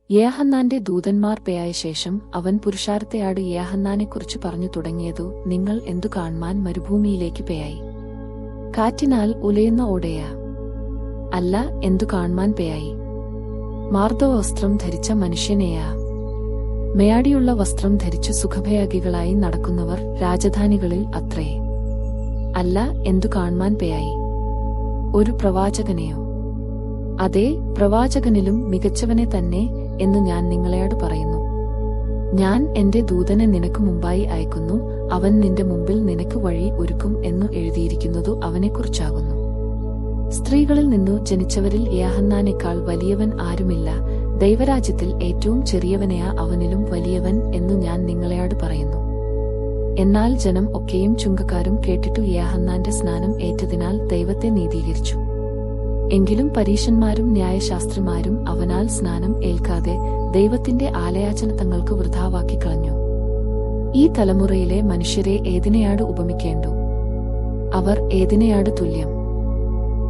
യോഹന്നാന്റെ ദൂതന്മാർ പേയായ ശേഷം അവൻ പുരുഷാരത്തെയാട് യോഹന്നാനെക്കുറിച്ച് പറഞ്ഞു തുടങ്ങിയതു, നിങ്ങൾ എന്തു കാൺമാൻ മരുഭൂമിയിലേക്ക് പേയായി? കാറ്റിനാൽ ഉലയുന്ന ഓടയാ? അല്ല, എന്തു കാൺമാൻ പേയായി? മാർദ്ദവസ്ത്രം ധരിച്ച മനുഷ്യനെയാ? മേയാടിയുള്ള വസ്ത്രം ധരിച്ചു സുഖഭയാഗികളായി നടക്കുന്നവർ രാജധാനികളിൽ അത്രേ. അല്ല, എന്തു കാൺമാൻ പേയായി? ഒരു പ്രവാചകനെയോ? അതേ, പ്രവാചകനിലും മികച്ചവനെ തന്നെ എന്ന് ഞാൻ നിങ്ങളോട് പറയുന്നു. ഞാൻ എന്റെ ദൂതനെ നിനക്ക് മുമ്പായി അയക്കുന്നു, അവൻ നിന്റെ മുമ്പിൽ നിനക്ക് വഴി ഒരുക്കും എന്നു എഴുതിയിരിക്കുന്നതു അവനെക്കുറിച്ചാകുന്നു. സ്ത്രീകളിൽ നിന്നു ജനിച്ചവരിൽ യോഹന്നാനേക്കാൾ വലിയവൻ ആരുമില്ല, ദൈവരാജ്യത്തിൽ ഏറ്റവും ചെറിയവനെയാ അവനിലും വലിയവൻ എന്നു ഞാൻ നിങ്ങളോട് പറയുന്നു. എന്നാൽ ജനം ഒക്കെയും ചുങ്കക്കാരും കേട്ടിട്ടു യോഹന്നാന്റെ സ്നാനം ഏറ്റതിനാൽ ദൈവത്തെ നീതീകരിച്ചു. എങ്കിലും പരീശന്മാരും ന്യായശാസ്ത്രിമാരും അവനാൽ സ്നാനം ഏൽക്കാതെ ദൈവത്തിന്റെ ആലയാചന തങ്ങൾക്ക് വൃഥാവാക്കി കളഞ്ഞു. ഈ തലമുറയിലെ മനുഷ്യരെ ഏതിനെയാട് ഉപമിക്കേണ്ടു? അവർ ഏതിനെയാട് തുല്യം?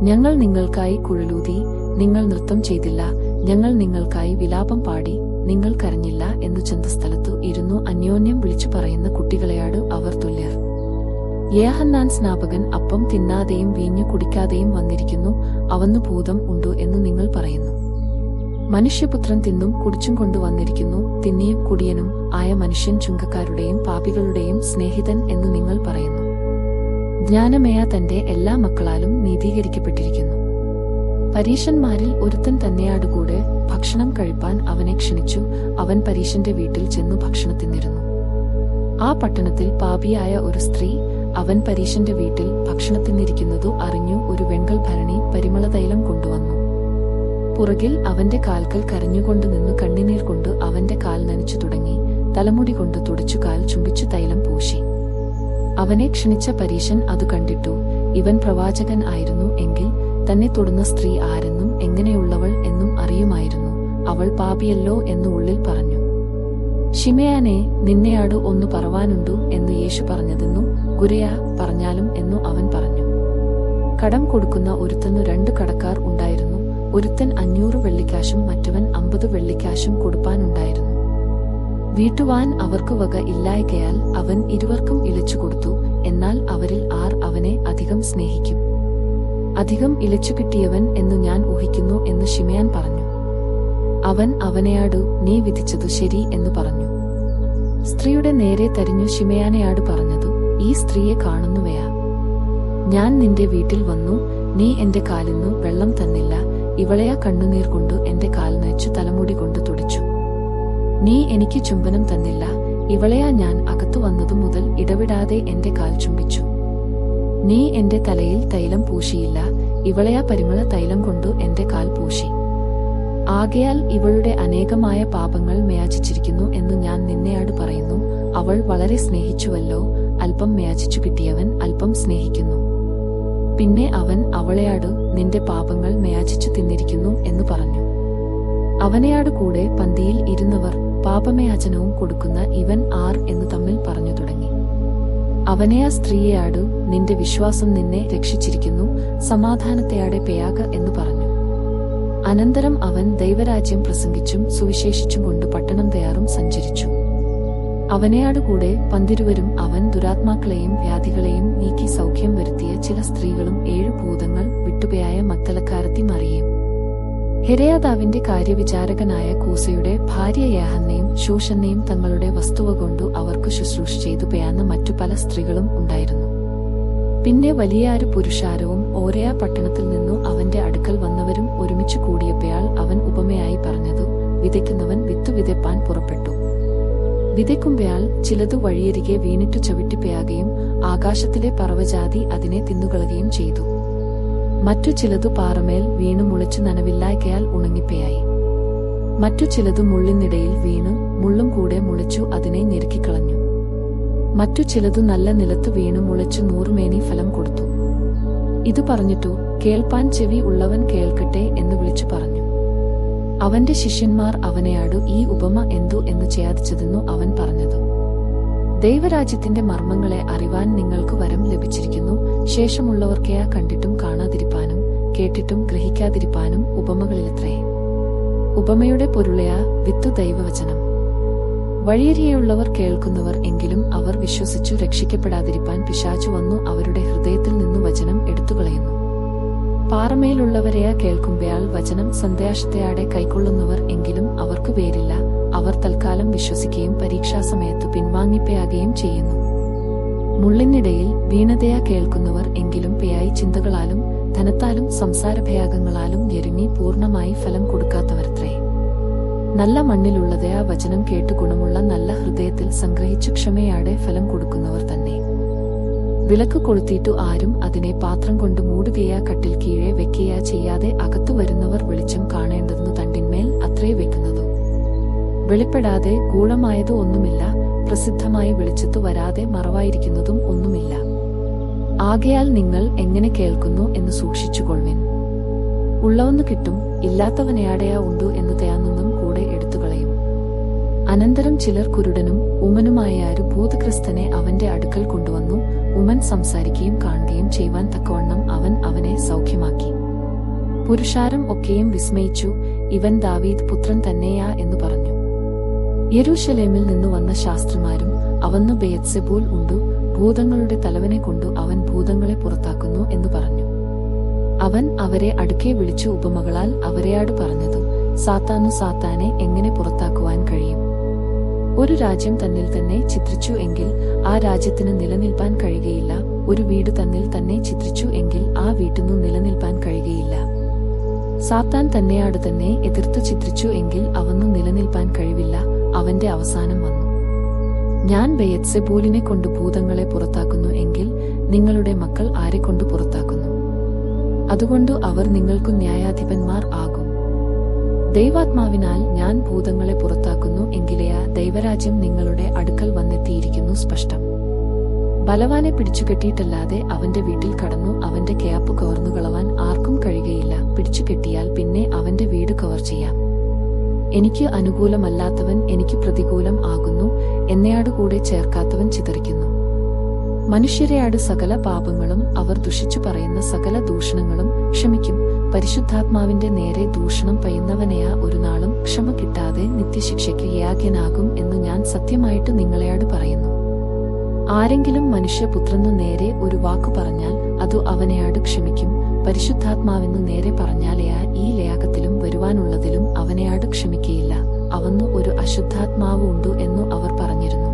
ഞങ്ങൾ നിങ്ങൾക്കായി കുഴലൂതി, നിങ്ങൾ നൃത്തം ചെയ്തില്ല, ഞങ്ങൾ നിങ്ങൾക്കായി വിലാപം പാടി, നിങ്ങൾ കരഞ്ഞില്ല എന്നു ചന്തസ്ഥലത്തു ഇരുന്നു അന്യോന്യം വിളിച്ചു പറയുന്ന കുട്ടികളെയാട് അവർ തുല്യർ. യോഹന്നാൻ സ്നാപകൻ അപ്പം തിന്നാതെയും വീഞ്ഞു കുടിക്കാതെയും വന്നിരിക്കുന്നു, അവന്നു ഭൂതം ഉണ്ടു എന്നു നിങ്ങൾ പറയുന്നു. മനുഷ്യപുത്രൻ തിന്നും കുടിച്ചും കൊണ്ടു വന്നിരിക്കുന്നു, തിന്നിയും കുടിയനും ആയ മനുഷ്യൻ ചുങ്കക്കാരുടെയും പാപികളുടെയും സ്നേഹിതൻ എന്നു നിങ്ങൾ പറയുന്നു. ജ്ഞാനമേയ തന്റെ എല്ലാ മക്കളാലും നീതീകരിക്കപ്പെട്ടിരിക്കുന്നു. പരീശന്മാരിൽ ഒരുത്തൻ തന്നെയാടുകൂടെ ഭക്ഷണം കഴിപ്പാൻ അവനെ ക്ഷണിച്ചു. അവൻ പരീശന്റെ വീട്ടിൽ ചെന്നു ഭക്ഷണത്തിനിരുന്നു. ആ പട്ടണത്തിൽ പാപിയായ ഒരു സ്ത്രീ അവൻ പരീശന്റെ വീട്ടിൽ ഭക്ഷണത്തിനിരിക്കുന്നതു അറിഞ്ഞു ഒരു വെങ്കൽ ഭരണി പരിമളതൈലം കൊണ്ടുവന്നു. പുറകിൽ അവന്റെ കാൽക്കൽ കരഞ്ഞുകൊണ്ടു നിന്നു കണ്ണുനീർ കൊണ്ട് അവന്റെ കാൽ നനച്ചു തുടങ്ങി. തലമുടി കൊണ്ട് തുടച്ചു കാൽ ചുംബിച്ചു തൈലം പൂശി. അവനെ ക്ഷണിച്ച പരീശൻ അതു കണ്ടിട്ടു, ഇവൻ പ്രവാചകൻ ആയിരുന്നു എങ്കിൽ തന്നെ തൊടുന്ന സ്ത്രീ ആരെന്നും എങ്ങനെയുള്ളവൾ എന്നും അറിയുമായിരുന്നു, അവൾ പാപിയല്ലോ എന്നു ഉള്ളിൽ പറഞ്ഞു. ശിമയോനെ, നിന്നെയാട് ഒന്നു പറവാനുണ്ടു എന്ന് യേശു പറഞ്ഞതെന്നു ഗുരുയാ പറഞ്ഞാലും എന്നു അവൻ പറഞ്ഞു. കടം കൊടുക്കുന്ന ഒരുത്തനു 2 കടക്കാർ ഉണ്ടായിരുന്നു. ഒരുത്തൻ 500 വെള്ളിക്കാശും മറ്റവൻ 50 വെള്ളിക്കാശും കൊടുപ്പാനുണ്ടായിരുന്നു. വീട്ടുവാൻ അവർക്ക് വക ഇല്ലായ്കയാൽ അവൻ ഇരുവർക്കും ഇളച്ചു കൊടുത്തു. എന്നാൽ അവരിൽ ആർ അവനെ അധികം സ്നേഹിക്കും? അധികം ഇളച്ചു കിട്ടിയവൻ എന്നു ഞാൻ ഊഹിക്കുന്നു എന്ന് ശിമയോൻ പറഞ്ഞു. അവൻ അവനെയാടു, നീ വിധിച്ചതു ശരി എന്നു പറഞ്ഞു. സ്ത്രീയുടെ നേരെ തരിഞ്ഞു ശിമയോനെയാടു പറഞ്ഞതു, ഈ സ്ത്രീയെ കാണുന്നുവയാ? ഞാൻ നിന്റെ വീട്ടിൽ വന്നു, നീ എന്റെ കാലിന്നു വെള്ളം തന്നില്ല, ഇവളെയാ കണ്ണുനീർ കൊണ്ടു എന്റെ കാൽ നനച്ചു തലമുടി കൊണ്ട് തുടച്ചു. നീ എനിക്ക് ചുംബനം തന്നില്ല, ഇവളെയാ ഞാൻ അകത്തു വന്നതു മുതൽ ഇടവിടാതെ എന്റെ കാൽ ചുംബിച്ചു. നീ എന്റെ തലയിൽ തൈലം പൂശിയില്ല, ഇവളെയാ പരിമള തൈലം കൊണ്ടു എന്റെ കാൽ പൂശി. ആകയാൽ ഇവളുടെ അനേകമായ പാപങ്ങൾ മേയാചിച്ചിരിക്കുന്നു എന്ന് ഞാൻ നിന്നെയാട് പറയുന്നു. അവൾ വളരെ സ്നേഹിച്ചുവല്ലോ, അല്പം മേയാചിച്ചു കിട്ടിയവൻ അല്പം സ്നേഹിക്കുന്നു. പിന്നെ അവൻ അവളെയാട്, നിന്റെ പാപങ്ങൾ മേയാചിച്ചു തിന്നിരിക്കുന്നു എന്നു പറഞ്ഞു. അവനെയാട് കൂടെ പന്തിയിൽ ഇരുന്നവർ, പാപമേയാചനവും കൊടുക്കുന്ന ഇവൻ ആർ എന്നു തമ്മിൽ പറഞ്ഞു തുടങ്ങി. അവനെയാ സ്ത്രീയെയാടു, നിന്റെ വിശ്വാസം നിന്നെ രക്ഷിച്ചിരിക്കുന്നു, സമാധാനത്തെയാടെ പേയാക എന്നു പറഞ്ഞു. അനന്തരം അവൻ ദൈവരാജ്യം പ്രസംഗിച്ചും സുവിശേഷിച്ചും കൊണ്ട് പട്ടണം തയ്യാറും സഞ്ചരിച്ചു. അവനെയാടുകൂടെ പന്തിരുവരും അവൻ ദുരാത്മാക്കളെയും വ്യാധികളെയും നീക്കി സൗഖ്യം വരുത്തിയ ചില സ്ത്രീകളും 7 ഭൂതങ്ങൾ വിട്ടുപയായ മഗ്ദലക്കാരത്തി മറിയയും ഹെരോദാവിന്റെ കാര്യവിചാരകനായ കൂസയുടെ ഭാര്യ യോഹന്നയും ശൂഷന്നയും തങ്ങളുടെ വസ്തുവ കൊണ്ടു അവർക്ക് ശുശ്രൂഷ ചെയ്തു പേയാന്ന മറ്റു പല സ്ത്രീകളും ഉണ്ടായിരുന്നു. പിന്നെ വലിയൊരു പുരുഷാരവും ഓരയ പട്ടണത്തിൽ നിന്നു അവന്റെ അടുക്കൽ വന്നവരും ഒരുമിച്ചു കൂടിയപ്പോൾ അവൻ ഉപമയായി പറഞ്ഞതു, വിതയ്ക്കുന്നവൻ വിത്തു വിതയ്പ്പാൻ പുറപ്പെട്ടു. വിതയ്ക്കുമ്പോൾ ചിലതു വഴിയരികെ വീണിട്ടു ചവിട്ടിപ്പയാകുകയും ആകാശത്തിലെ പറവജാതി അതിനെ തിന്നുകളയുകയും ചെയ്തു. മറ്റു ചിലതു പാറമേൽ വീണു മുളച്ചു നനവില്ലായ്കയാൽ ഉണങ്ങിപ്പയായി. മറ്റു ചിലതു മുള്ളിനിടയിൽ വീണു മുള്ളും കൂടെ മുളച്ചു അതിനെ ഞെരുക്കിക്കളഞ്ഞു. മറ്റു ചിലതു നല്ല നിലത്തു വീണു മുളച്ചു 100 മേനി ഫലം കൊടുത്തു. ഇതു പറഞ്ഞിട്ടു, കേൾപ്പാൻ ചെവി ഉള്ളവൻ കേൾക്കട്ടെ എന്ന് വിളിച്ചു പറഞ്ഞു. അവന്റെ ശിഷ്യന്മാർ അവനെയാടു, ഈ ഉപമ എന്തു എന്ന് ചെയ്യാതിച്ചതെന്നു അവൻ പറഞ്ഞതു. ദൈവരാജ്യത്തിന്റെ മർമ്മങ്ങളെ അറിവാൻ നിങ്ങൾക്ക് വരം ലഭിച്ചിരിക്കുന്നു, ശേഷമുള്ളവർക്കെയാ കണ്ടിട്ടും കാണാതിരിപ്പാനും കേട്ടിട്ടും ഗ്രഹിക്കാതിരിപ്പാനും ഉപമകളിലത്രേ. ഉപമയുടെ പൊരുളയ വിത്തു ദൈവവചനം. വഴിയരികെയുള്ളവർ കേൾക്കുന്നവർ, എങ്കിലും അവർ വിശ്വസിച്ചു രക്ഷിക്കപ്പെടാതിരിപ്പാൻ പിശാചു വന്നു അവരുടെ ഹൃദയത്തിൽ നിന്നു വചനം എടുത്തുകളയുന്നു. പാറമേലുള്ളവരെയാ കേൾക്കുമ്പയാൾ വചനം സന്ദേശത്തെയാടെ കൈക്കൊള്ളുന്നവർ, എങ്കിലും അവർക്ക് വേരില്ല. അവർ തൽക്കാലം വിശ്വസിക്കുകയും പരീക്ഷാസമയത്തു പിൻവാങ്ങിപ്പയാകുകയും ചെയ്യുന്നു. മുള്ളിനിടയിൽ വീണതയാ കേൾക്കുന്നവർ, എങ്കിലും പേയായി ചിന്തകളാലും ധനത്താലും സംസാരഭയാഗങ്ങളാലും ഞെരുങ്ങി പൂർണ്ണമായി ഫലം കൊടുക്കാത്തവരത്രേ. നല്ല മണ്ണിലുള്ളതയാ വചനം കേട്ടു ഗുണമുള്ള നല്ല ഹൃദയത്തിൽ സംഗ്രഹിച്ചു ക്ഷമയോടെ ഫലം കൊടുക്കുന്നവർ തന്നെ. വിളക്ക് കൊളുത്തിയിട്ടു ആരും അതിനെ പാത്രം കൊണ്ട് മൂടുകയാ കട്ടിൽ കീഴെ വെക്കുകയാ ചെയ്യാതെ അകത്തു വരുന്നവർ വെളിച്ചം കാണേണ്ടതെന്നു തണ്ടിന്മേൽ അത്രേ വെക്കുന്നതു. വെളിപ്പെടാതെ ഗൂഢമായതു ഒന്നുമില്ല, പ്രസിദ്ധമായി വെളിച്ചത്തു വരാതെ മറവായിരിക്കുന്നതും ഒന്നുമില്ല. ആകയാൽ നിങ്ങൾ എങ്ങനെ കേൾക്കുന്നു എന്ന് സൂക്ഷിച്ചുകൊള്ളുവിൻ. ഉള്ളവന്നു കിട്ടും, ഇല്ലാത്തവനെയാടെയാ ഉണ്ടു എന്നു തയാന്നൊന്നും കൂടെ എടുത്തുകളയും. അനന്തരം ചിലർ കുരുടനും ഉമനുമായ ഒരു ഭൂതഗ്രസ്തനെ അവന്റെ അടുക്കൽ കൊണ്ടുവന്നു. ഉമൻ സംസാരിക്കുകയും കാണുകയും ചെയ്യുവാൻ തക്കവണ്ണം അവൻ അവനെ സൗഖ്യമാക്കി. പുരുഷാരം ഒക്കെയും വിസ്മയിച്ചു, ഇവൻ ദാവീദ് പുത്രൻ തന്നെയാ എന്നു പറഞ്ഞു. യെരൂശലേമിൽ നിന്നു വന്ന ശാസ്ത്രിമാരും അവന്നു ബെയത്സെബൂൽ ഉണ്ടു, ഭൂതങ്ങളുടെ തലവനെ കൊണ്ടു അവൻ ഭൂതങ്ങളെ പുറത്താക്കുന്നു എന്നു പറഞ്ഞു. അവൻ അവരെ അടുക്കെ വിളിച്ചു ഉപമകളാൽ അവരെയാട് പറഞ്ഞതു, സാത്താനു സാത്താനെ എങ്ങനെ പുറത്താക്കുവാൻ കഴിയും? ഒരു രാജ്യം തന്നിൽ തന്നെ ചിത്രിച്ചു എങ്കിൽ ആ രാജ്യത്തിന് നിലനിൽപ്പാൻ കഴിയുകയില്ല. ഒരു വീട് തന്നിൽ തന്നെ ചിത്രിച്ചു എങ്കിൽ ആ വീട്ടിനു നിലനിൽപ്പാൻ കഴിയുകയില്ല. സാത്താൻ തന്നെയാട് തന്നെ എതിർത്തു ചിത്രിച്ചു എങ്കിൽ അവന്നു നിലനിൽപ്പാൻ കഴിവില്ല. അവന്റെ അവസാനം വന്നു. ഞാൻ ബെയത്സെബൂലിനെ കൊണ്ട് ഭൂതങ്ങളെ പുറത്താക്കുന്നു എങ്കിൽ നിങ്ങളുടെ മക്കൾ ആരെക്കൊണ്ടു പുറത്താക്കുന്നു? അതുകൊണ്ടു അവർ നിങ്ങൾക്കു ന്യായാധിപന്മാർ ആകും. ദൈവാത്മാവിനാൽ ഞാൻ ഭൂതങ്ങളെ പുറത്താക്കുന്നു എങ്കിലെയാ ദൈവരാജ്യം നിങ്ങളുടെ അടുക്കൽ വന്നെത്തിയിരിക്കുന്നു സ്പഷ്ടം. ബലവാനെ പിടിച്ചുകെട്ടിയിട്ടല്ലാതെ അവന്റെ വീട്ടിൽ കടന്നു അവന്റെ കയാപ്പ് കവർന്നു കളവാൻ ആർക്കും കഴിയുകയില്ല. പിടിച്ചുകെട്ടിയാൽ പിന്നെ അവന്റെ വീട് കവർ ചെയ്യാം. എനിക്ക് അനുകൂലമല്ലാത്തവൻ എനിക്ക് പ്രതികൂലം ആകുന്നു, എന്നെയാടുകൂടെ ചേർക്കാത്തവൻ ചിതറിക്കുന്നു. മനുഷ്യരെയാട് സകല പാപങ്ങളും അവർ ദുഷിച്ചു പറയുന്ന സകല ദൂഷണങ്ങളും ക്ഷമിക്കും. പരിശുദ്ധാത്മാവിന്റെ നേരെ ദൂഷണം പയ്യുന്നവനെയാ ഒരു നാളും ക്ഷമ കിട്ടാതെ നിത്യശിക്ഷയ്ക്ക് യോഗ്യനാകും എന്ന് ഞാൻ സത്യമായിട്ട് നിങ്ങളെയാട് പറയുന്നു. ആരെങ്കിലും മനുഷ്യപുത്രനു നേരെ ഒരു വാക്കു പറഞ്ഞാൽ അതു അവനെയാട് ക്ഷമിക്കും. പരിശുദ്ധാത്മാവെന്നു നേരെ പറഞ്ഞാലെയാ ഈ ലേഖത്തിലും വരുവാനുള്ളതിലും അവനെയാട് ക്ഷമിക്കയില്ല. അവന്നു ഒരു അശുദ്ധാത്മാവ് ഉണ്ടു എന്നു അവർ പറഞ്ഞിരുന്നു.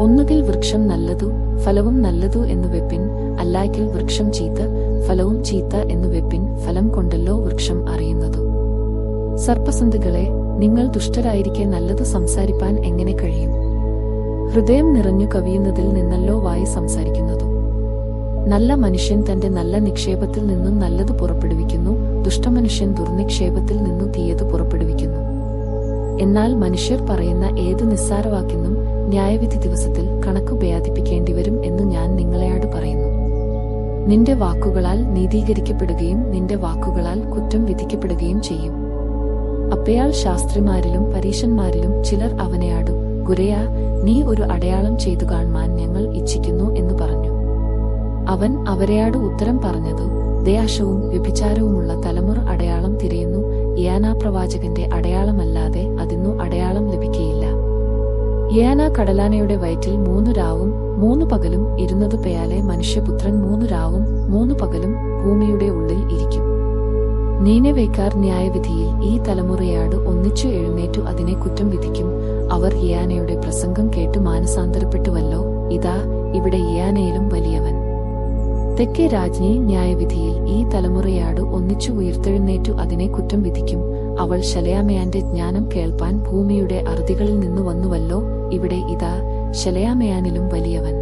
ഒന്നുകിൽ വൃക്ഷം നല്ലതു ഫലവും നല്ലതു എന്നു വെപ്പിൻ, അല്ലായ്ക്കിൽ വൃക്ഷം ചീത്ത ഫലവും ചീത്ത എന്നു വെപ്പിൻ. ഫലം കൊണ്ടല്ലോ വൃക്ഷം അറിയുന്നതു. സർപ്പസന്ധികളെ, നിങ്ങൾ ദുഷ്ടരായിരിക്കെ നല്ലതു സംസാരിപ്പാൻ എങ്ങനെ കഴിയും? ഹൃദയം നിറഞ്ഞു കവിയുന്നതിൽ നിന്നല്ലോ വായി സംസാരിക്കുന്നതു. നല്ല മനുഷ്യൻ തന്റെ നല്ല നിക്ഷേപത്തിൽ നിന്നും നല്ലതു പുറപ്പെടുവിക്കുന്നു, ദുഷ്ടമനുഷ്യൻ ദുർനിക്ഷേപത്തിൽ നിന്നു തീയതു പുറപ്പെടുവിക്കുന്നു. എന്നാൽ മനുഷ്യർ പറയുന്ന ഏതു നിസ്സാരവാക്കിനും ന്യായവിധി ദിവസത്തിൽ കണക്കു ബേധിപ്പിക്കേണ്ടിവരും എന്നു ഞാൻ നിങ്ങളെയാട് പറയുന്നു. നിന്റെ വാക്കുകളാൽ നീതീകരിക്കപ്പെടുകയും നിന്റെ വാക്കുകളാൽ കുറ്റം വിധിക്കപ്പെടുകയും ചെയ്യും. അപ്പയാൾ ശാസ്ത്രിമാരിലും പരീശന്മാരിലും ചിലർ അവനെയാടു, ഗുരയാ, നീ ഒരു അടയാളം ചെയ്തു കാണുവാൻ ഞങ്ങൾ ഇച്ഛിക്കുന്നു എന്നു പറഞ്ഞു. അവൻ അവരെയാട് ഉത്തരം പറഞ്ഞതു, ദയാശവും വ്യഭിചാരവുമുള്ള തലമുറ അടയാളം തിരയുന്നു. യോനാ പ്രവാചകന്റെ അടയാളമല്ലാതെ അതിന്നു അടയാളം ലഭിക്കയില്ല. യോനാ കടലാനയുടെ വയറ്റിൽ 3 രാവും 3 പകലും ഇരുന്നതു പേയാലെ മനുഷ്യപുത്രൻ 3 രാവും 3 പകലും ഭൂമിയുടെ ഉള്ളിൽ ഇരിക്കും. നീനെവേക്കാർ ന്യായവിധിയിൽ ഈ തലമുറയാട് ഒന്നിച്ചു എഴുന്നേറ്റു അതിനെ കുറ്റം വിധിക്കും. അവർ യോനായുടെ പ്രസംഗം കേട്ടു മാനസാന്തരപ്പെട്ടുവല്ലോ. ഇതാ ഇവിടെ യോനയിലും വലിയവൻ. തെക്കേ രാജ്ഞി ന്യായവിധിയിൽ ഈ തലമുറയാട് ഒന്നിച്ചു ഉയർത്തെഴുന്നേറ്റു അതിനെ കുറ്റം വിധിക്കും. അവൾ ശലയാമയാന്റെ ജ്ഞാനം കേൾപ്പാൻ ഭൂമിയുടെ അറുതികളിൽ നിന്നു വന്നുവല്ലോ. ഇവിടെ ഇതാ ശലയാമയാനിലും വലിയവൻ.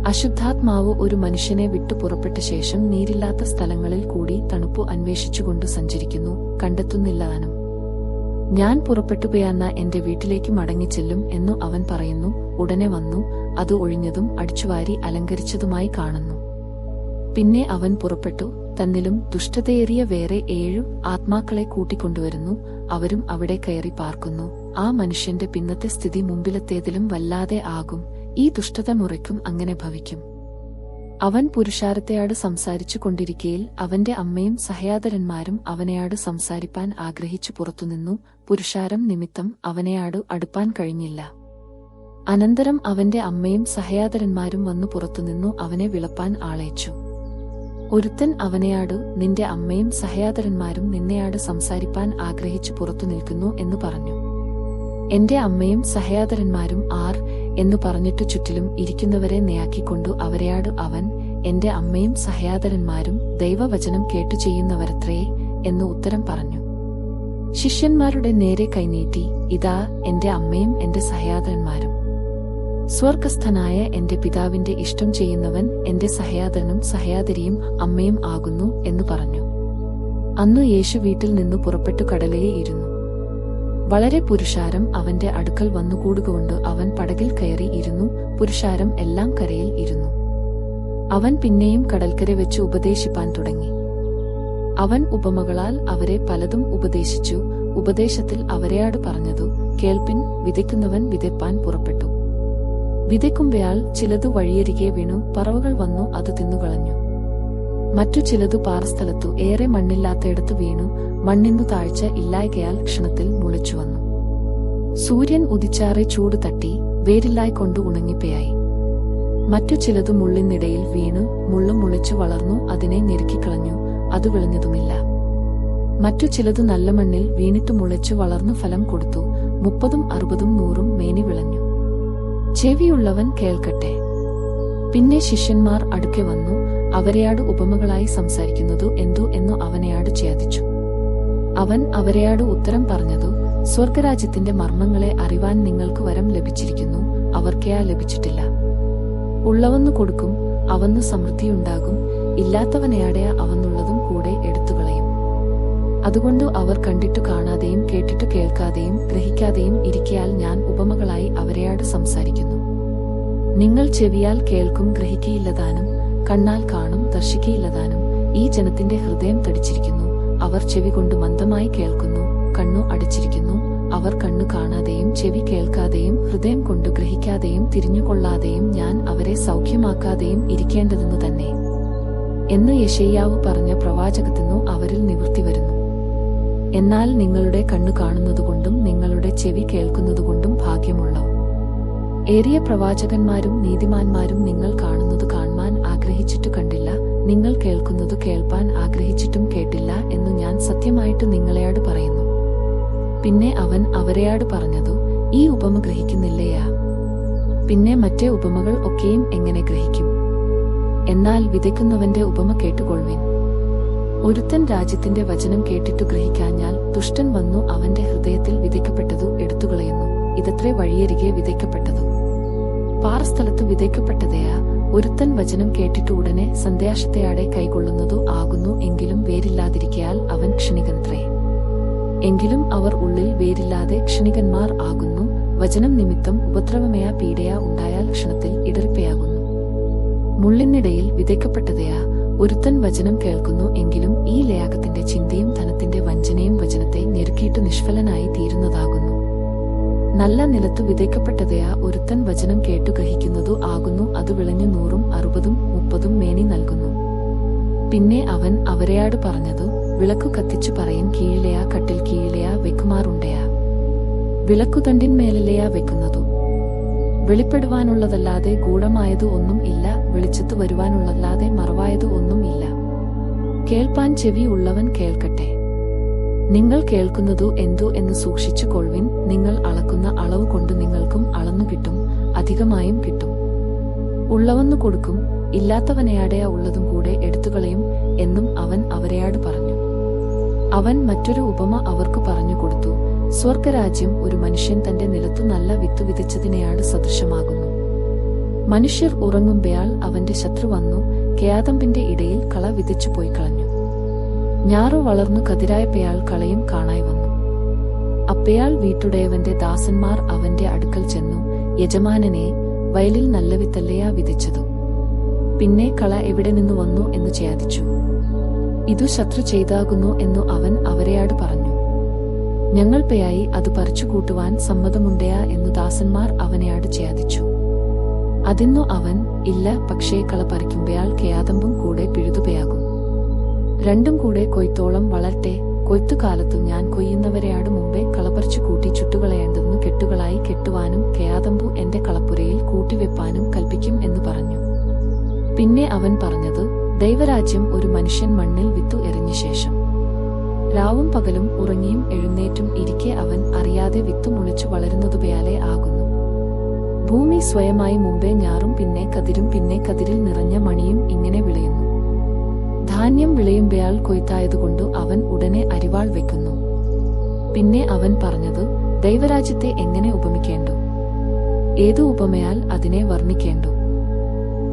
അശുദ്ധാത്മാവ് ഒരു മനുഷ്യനെ വിട്ടു പുറപ്പെട്ട ശേഷം നീരില്ലാത്ത സ്ഥലങ്ങളിൽ കൂടി തണുപ്പു അന്വേഷിച്ചുകൊണ്ടു സഞ്ചരിക്കുന്നു, കണ്ടെത്തുന്നില്ലതാനും. ഞാൻ പുറപ്പെട്ടുപോയാന്ന എന്റെ വീട്ടിലേക്ക് മടങ്ങിച്ചെല്ലും എന്നു അവൻ പറയുന്നു. ഉടനെ വന്നു അത് ഒഴിഞ്ഞതും അടിച്ചുവാരി അലങ്കരിച്ചതുമായി കാണുന്നു. പിന്നെ അവൻ പുറപ്പെട്ടു തന്നിലും ദുഷ്ടതയേറിയ വേറെ 7 ആത്മാക്കളെ കൂട്ടിക്കൊണ്ടുവരുന്നു. അവരും അവിടെ കയറി പാർക്കുന്നു. ആ മനുഷ്യന്റെ പിന്നത്തെ സ്ഥിതി മുമ്പിലത്തേതിലും വല്ലാതെ ആകും. ഈ ദുഷ്ടത മുറയ്ക്കും അങ്ങനെ ഭവിക്കും. അവൻ പുരുഷാരത്തെയാട് സംസാരിച്ചു കൊണ്ടിരിക്കയിൽ അവന്റെ അമ്മയും സഹയാദരന്മാരും അവനെയാട് സംസാരിപ്പാൻ ആഗ്രഹിച്ചു പുറത്തുനിന്നു. പുരുഷാരം നിമിത്തം അവനെയാട് അടുപ്പാൻ കഴിഞ്ഞില്ല. അനന്തരം അവന്റെ അമ്മയും സഹയാദരന്മാരും വന്നു പുറത്തുനിന്നു അവനെ വിളപ്പാൻ ആളയച്ചു. ഒരുത്തൻ അവനെയാട്, നിന്റെ അമ്മയും സഹയാദരന്മാരും നിന്നെയാട് സംസാരിപ്പാൻ ആഗ്രഹിച്ചു പുറത്തു നിൽക്കുന്നു എന്ന് പറഞ്ഞു. എന്റെ അമ്മയും സഹയാദരന്മാരും ആർ എന്നു പറഞ്ഞിട്ടു ചുറ്റിലും ഇരിക്കുന്നവരെ നെയാക്കിക്കൊണ്ടു അവരെയാട് അവൻ, എന്റെ അമ്മയും സഹയാദരന്മാരും ദൈവവചനം കേട്ടു ചെയ്യുന്നവരത്രേ എന്നു ഉത്തരം പറഞ്ഞു. ശിഷ്യന്മാരുടെ നേരെ കൈനീട്ടി, ഇതാ എന്റെ അമ്മയും എന്റെ സഹയാദരന്മാരും. സ്വർഗസ്ഥനായ എന്റെ പിതാവിന്റെ ഇഷ്ടം ചെയ്യുന്നവൻ എന്റെ സഹയാദരനും സഹയാദരിയും അമ്മയും ആകുന്നു എന്നു പറഞ്ഞു. അന്നു യേശു വീട്ടിൽ നിന്നു പുറപ്പെട്ടു കടലിൽ ഇരുന്നു. വളരെ പുരുഷാരം അവന്റെ അടുക്കൽ വന്നുകൂടുകൊണ്ട് അവൻ പടകിൽ കയറി ഇരുന്നു. പുരുഷാരം എല്ലാം കരയിൽ ഇരുന്നു. അവൻ പിന്നെയും കടൽക്കര വെച്ച് ഉപദേശിപ്പാൻ തുടങ്ങി. അവൻ ഉപമകളാൽ അവരെ പലതും ഉപദേശിച്ചു. ഉപദേശത്തിൽ അവരെയാട് പറഞ്ഞതു, കേൾപ്പിൻ, വിതയ്ക്കുന്നവൻ വിതയ്പ്പാൻ പുറപ്പെട്ടു. വിതയ്ക്കുമ്പയാൾ ചിലതു വഴിയരികെ വീണു, പറവകൾ വന്നു അത് തിന്നുകളഞ്ഞു. മറ്റു ചിലതു പാറസ്ഥലത്തു ഏറെ മണ്ണില്ലാത്തയിടത്തു വീണു, മണ്ണിന്നു താഴ്ച ഇല്ലായ്കയാൽ ക്ഷണത്തിൽ മുളച്ചുവന്നു. സൂര്യൻ ഉദിച്ചാറെ ചൂട് തട്ടി വേരില്ലായ്ക്കൊണ്ടു ഉണങ്ങിപ്പയായി. മറ്റു ചിലതു മുള്ളിനിടയിൽ വീണു, മുള്ളും മുളച്ചു വളർന്നു അതിനെ ഞെരുക്കിക്കളഞ്ഞു, അത് വിളഞ്ഞതുമില്ല. മറ്റു ചിലതു നല്ല മണ്ണിൽ വീണിട്ടു മുളച്ചു വളർന്നു ഫലം കൊടുത്തു, 30, 60, 100 മേനി വിളഞ്ഞു. ചെവിയുള്ളവൻ കേൾക്കട്ടെ. പിന്നെ ശിഷ്യന്മാർ അടുക്കെ വന്നു അവരെയാട് ഉപമകളായി സംസാരിക്കുന്നതു എന്തു എന്നു അവനെയാട് ചോദിച്ചു. അവൻ അവരെയാട് ഉത്തരം പറഞ്ഞതു, സ്വർഗരാജ്യത്തിന്റെ മർമ്മങ്ങളെ അറിവാൻ നിങ്ങൾക്ക് വരം ലഭിച്ചിരിക്കുന്നു, അവർക്കയാ ലഭിച്ചിട്ടില്ല. ഉള്ളവന്നു കൊടുക്കും, അവന്നു സമൃദ്ധിയുണ്ടാകും, ഇല്ലാത്തവനെയാടെയാ അവന്നുള്ളതും കൂടെ എടുത്തുകളയും. അതുകൊണ്ടു അവർ കണ്ടിട്ടു കാണാതെയും കേട്ടിട്ടു കേൾക്കാതെയും ഗ്രഹിക്കാതെയും ഇരിക്കയാൽ ഞാൻ ഉപമകളായി അവരെയാട് സംസാരിക്കുന്നു. നിങ്ങൾ ചെവിയാൽ കേൾക്കും, ഗ്രഹിക്കയില്ലതാനും, കണ്ണാൽ കാണും, ദർശിക്കയില്ലതാനും. ഈ ജനത്തിന്റെ ഹൃദയം തടിച്ചിരിക്കുന്നു. അവർ ചെവി കൊണ്ട് മന്ദമായി കേൾക്കുന്നു, കണ്ണു അടച്ചിരിക്കുന്നു. അവർ കണ്ണു കാണാതെയും ചെവി കേൾക്കാതെയും ഹൃദയം കൊണ്ടു ഗ്രഹിക്കാതെയും തിരിഞ്ഞുകൊള്ളാതെയും ഞാൻ അവരെ സൗഖ്യമാക്കാതെയും ഇരിക്കേണ്ടതെന്നു തന്നെ എന്ന് യെശയ്യാവ് പറഞ്ഞ പ്രവാചകത്തിനു അവരിൽ നിവൃത്തി വരുന്നു. എന്നാൽ നിങ്ങളുടെ കണ്ണു കാണുന്നതുകൊണ്ടും നിങ്ങളുടെ ചെവി കേൾക്കുന്നതുകൊണ്ടും ഭാഗ്യമുള്ളോ. ഏറിയ പ്രവാചകന്മാരും നീതിമാന്മാരും നിങ്ങൾ കാണുന്നത് കാണുവാൻ ആഗ്രഹിച്ചിട്ടു കണ്ടില്ല, നിങ്ങൾ കേൾക്കുന്നത് കേൾപ്പാൻ ആഗ്രഹിച്ചിട്ടും കേട്ടില്ല എന്നു ഞാൻ സത്യമായിട്ട് നിങ്ങളെയാട് പറയുന്നു. പിന്നെ അവൻ അവരെയാട് പറഞ്ഞതു, ഈ ഉപമ ഗ്രഹിക്കുന്നില്ലയാ. പിന്നെ മറ്റേ ഉപമകൾ ഒക്കെയും എങ്ങനെ ഗ്രഹിക്കും? എന്നാൽ വിതയ്ക്കുന്നവന്റെ ഉപമ കേട്ടുകൊള്ളുവിൻ. ഒരുത്തൻ രാജ്യത്തിന്റെ വചനം കേട്ടിട്ടു ഗ്രഹിക്കാഞ്ഞാൽ ദുഷ്ടൻ വന്നു അവന്റെ ഹൃദയത്തിൽ വിതയ്ക്കപ്പെട്ടതു എടുത്തുകളയുന്നു. ഇതത്രേ വഴിയരികെ വിതയ്ക്കപ്പെട്ടതു. പാറസ്ഥലത്തു വിതയ്ക്കപ്പെട്ടതയാ. ഒരുത്തൻ വചനം കേട്ടിട്ടു ഉടനെ സന്ദേശത്തെയാടെ കൈക്കൊള്ളുന്നതു ആകുന്നു, എങ്കിലും വേരില്ലാതിരിക്കയാൽ അവൻ ക്ഷണികനത്രേ. എങ്കിലും അവർ ഉള്ളിൽ വേരില്ലാതെ ക്ഷണികന്മാർ ആകുന്നു. വചനം നിമിത്തം ഉപദ്രവമയാ പീഡയാ ഉണ്ടായാൽ ക്ഷണത്തിൽ ഇടറിപ്പയാകുന്നു. മുള്ളിനിടയിൽ വിതയ്ക്കപ്പെട്ടതയാ. ഒരുത്തൻ വചനം കേൾക്കുന്നു, എങ്കിലും ഈ ലേയാഗത്തിന്റെ ചിന്തയും ധനത്തിന്റെ വഞ്ചനയും വചനത്തെ ഞെരുക്കിയിട്ടു നിഷ്ഫലനായി തീരുന്നതാകുന്നു. നല്ല നിലത്തു വിതയ്ക്കപ്പെട്ടതയാ. ഒരുത്തൻ വചനം കേട്ടു ഗ്രഹിക്കുന്നതു ആകുന്നു, അത് വിളഞ്ഞു 100, 60, 30 മേനി നൽകുന്നു. പിന്നെ അവൻ അവരെയാട് പറഞ്ഞതു, വിളക്കു കത്തിച്ചു പറയിൻ, കീഴിലെയാ കട്ടിൽ കീഴിലെയാ വെക്കുമാറുണ്ടയാ. വിളക്കുതണ്ടിന്മേലല്ലയാ വെക്കുന്നതു. വെളിപ്പെടുവാനുള്ളതല്ലാതെ ഗൂഢമായതു ഒന്നും ഇല്ല, വെളിച്ചത്തു വരുവാനുള്ളതല്ലാതെ മറവായതു ഒന്നും ഇല്ല. കേൾപ്പാൻ ചെവി ഉള്ളവൻ കേൾക്കട്ടെ. നിങ്ങൾ കേൾക്കുന്നതു എന്തു എന്ന് സൂക്ഷിച്ചു കൊള്ളുവിൻ. നിങ്ങൾ അളക്കുന്ന അളവ് കൊണ്ട് നിങ്ങൾക്കും അളന്നു കിട്ടും, അധികമായും കിട്ടും. ഉള്ളവന്നു കൊടുക്കും, ഇല്ലാത്തവനെയാടെയാ ഉള്ളതും കൂടെ എടുത്തുകളയും എന്നും അവൻ അവരെയാട് പറഞ്ഞു. അവൻ മറ്റൊരു ഉപമ അവർക്ക് പറഞ്ഞു കൊടുത്തു. സ്വർഗരാജ്യം ഒരു മനുഷ്യൻ തന്റെ നിലത്തു നല്ല വിത്തു വിതച്ചതിനെയാട് സദൃശമാകുന്നു. മനുഷ്യർ ഉറങ്ങുമ്പയാൾ അവന്റെ ശത്രു വന്നു കേയാതമ്പിന്റെ ഇടയിൽ കള വിതച്ചു പോയി കളഞ്ഞു. ഞാറു വളർന്നു കതിരായപ്പയാൾ കളയും കാണായി വന്നു. അപ്പയാൾ വീട്ടുടയവന്റെ ദാസന്മാർ അവന്റെ അടുക്കൽ ചെന്നു, യജമാനനെ, വയലിൽ നല്ല വിത്തല്ലയാ വിതച്ചതു. പിന്നെ കള എവിടെ നിന്നു വന്നു എന്ന് ചോദിച്ചു. ഇതു ശത്രു ചെയ്താകുന്നു എന്നു അവൻ അവരെയാട് പറഞ്ഞു. ഞങ്ങൾ പെയായി അത് പറിച്ചു കൂട്ടുവാൻ സമ്മതമുണ്ടയാ എന്നു ദാസന്മാർ അവനെയാട് ചോദിച്ചു. അതിന്നു അവൻ, ഇല്ല, പക്ഷേ കള പറിക്കുമ്പയാൾ കേയാതമ്പും കൂടെ പിഴുതുപയാകും. രണ്ടും കൂടെ കൊയ്ത്തോളം വളരട്ടെ. കൊയ്ത്തുകാലത്തു ഞാൻ കൊയ്യുന്നവരെയാട് മുമ്പേ കളപറിച്ചു കൂട്ടി ചുട്ടുകളയേണ്ടെന്നു കെട്ടുകളായി കെട്ടുവാനും കേയാതമ്പു എന്റെ കളപ്പുരയിൽ കൂട്ടിവെപ്പാനും കൽപ്പിക്കും എന്ന് പറഞ്ഞു. പിന്നെ അവൻ പറഞ്ഞത്, ദൈവരാജ്യം ഒരു മനുഷ്യൻ മണ്ണിൽ വിത്തു എറിഞ്ഞ ശേഷം രാവും പകലും ഉറങ്ങിയും എഴുന്നേറ്റും ഇരിക്കെ അവൻ അറിയാതെ വിത്തു മുളച്ചു വളരുന്നതുപയാലെ ആകുന്നു. ഭൂമി സ്വയമായി മുമ്പേ ഞാറും പിന്നെ കതിരും പിന്നെ കതിരിൽ നിറഞ്ഞ മണിയും ഇങ്ങനെ വിളയുന്നു. ധാന്യം വിളയുമ്പയാൾ കൊയ്ത്തായതുകൊണ്ടു അവൻ ഉടനെ അരിവാൾ വെക്കുന്നു. പിന്നെ അവൻ പറഞ്ഞത്, ദൈവരാജ്യത്തെ എങ്ങനെ ഉപമിക്കേണ്ടു? ഏതു ഉപമയാൽ അതിനെ വർണ്ണിക്കേണ്ടു?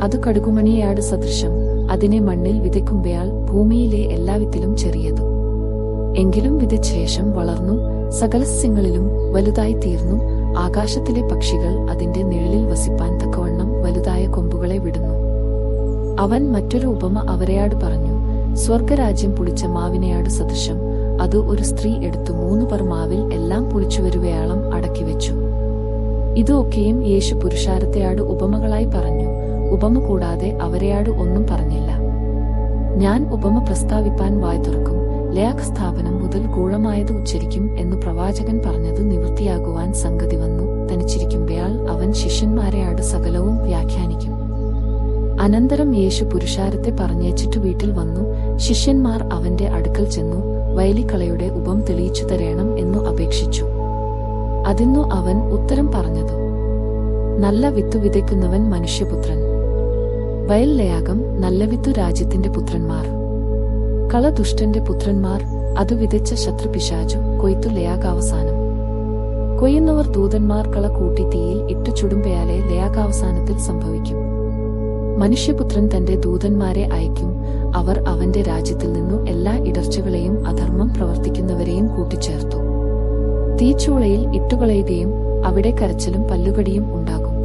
അത് കടുകുമണിയാട് സദൃശം. അതിനെ മണ്ണിൽ വിതയ്ക്കുമ്പയാൾ ഭൂമിയിലെ എല്ലാവിത്തിലും ചെറിയതു. എങ്കിലും വിതച്ച ശേഷം വളർന്നു, സകലസസ്യങ്ങളിലും വലുതായി തീർന്നു. ആകാശത്തിലെ പക്ഷികൾ അതിന്റെ നിഴലിൽ വസിപ്പാൻ തക്കവണ്ണം വലുതായ കൊമ്പുകളെ വിടുന്നു. അവൻ മറ്റൊരു ഉപമ അവരെയാട് പറഞ്ഞു. സ്വർഗരാജ്യം പുളിച്ച മാവിനെയാട് സദൃശം. അത് ഒരു സ്ത്രീ എടുത്തു 3 പറ മാവിൽ എല്ലാം പുളിച്ചുവരുവയാളം അടക്കിവെച്ചു. ഇതൊക്കെയും യേശു പുരുഷാരത്തെയാട് ഉപമകളായി പറഞ്ഞു. ഉപമ കൂടാതെ അവരെയാട് ഒന്നും പറഞ്ഞില്ല. ഞാൻ ഉപമ പ്രസ്താവിപ്പാൻ വായ് തുറക്കും. ലേഖ സ്ഥാപനം മുതൽ ഗൂഢമായത് ഉച്ചരിക്കും എന്നു പ്രവാചകൻ പറഞ്ഞത് നിവൃത്തിയാകുവാൻ സംഗതി വന്നു. തനിച്ചിരിക്കുമ്പയാൾ അവൻ ശിഷ്യന്മാരെയാട് സകലവും വ്യാഖ്യാനിക്കും. അനന്തരം യേശു പുരുഷാരത്തെ പറഞ്ഞേച്ചിട്ടു വീട്ടിൽ വന്നു. ശിഷ്യന്മാർ അവന്റെ അടുക്കൽ ചെന്നു വയലിക്കളയുടെ ഉപം തെളിയിച്ചു തരേണം എന്നു അപേക്ഷിച്ചു. അതിന്നു അവൻ ഉത്തരം പറഞ്ഞതു, നല്ല വിത്തു വിതയ്ക്കുന്നവൻ മനുഷ്യപുത്രൻ. വയൽ ലയാകം, നല്ല വിത്തു രാജ്യത്തിന്റെ പുത്രന്മാർ. കള ദുഷ്ടന്റെ പുത്രന്മാർ. അതു വിതച്ച ശത്രുപിശാചു. കൊയ്ത്തു ലയാകാവസാനം. കൊയ്യുന്നവർ ദൂതന്മാർ. കള കൂട്ടി തീയിൽ ഇട്ടു ചുടുമ്പയാലെ ലയാകാവസാനത്തിൽ സംഭവിക്കും. മനുഷ്യപുത്രൻ തന്റെ ദൂതന്മാരെ അയക്കും. അവർ അവന്റെ രാജ്യത്തിൽ നിന്നു എല്ലാ ഇടർച്ചകളെയും അധർമ്മം പ്രവർത്തിക്കുന്നവരെയും കൂട്ടിച്ചേർത്തു തീച്ചൂളയിൽ ഇട്ടുകളയുകയും അവിടെ കരച്ചിലും പല്ലുകടിയും ഉണ്ടാകും.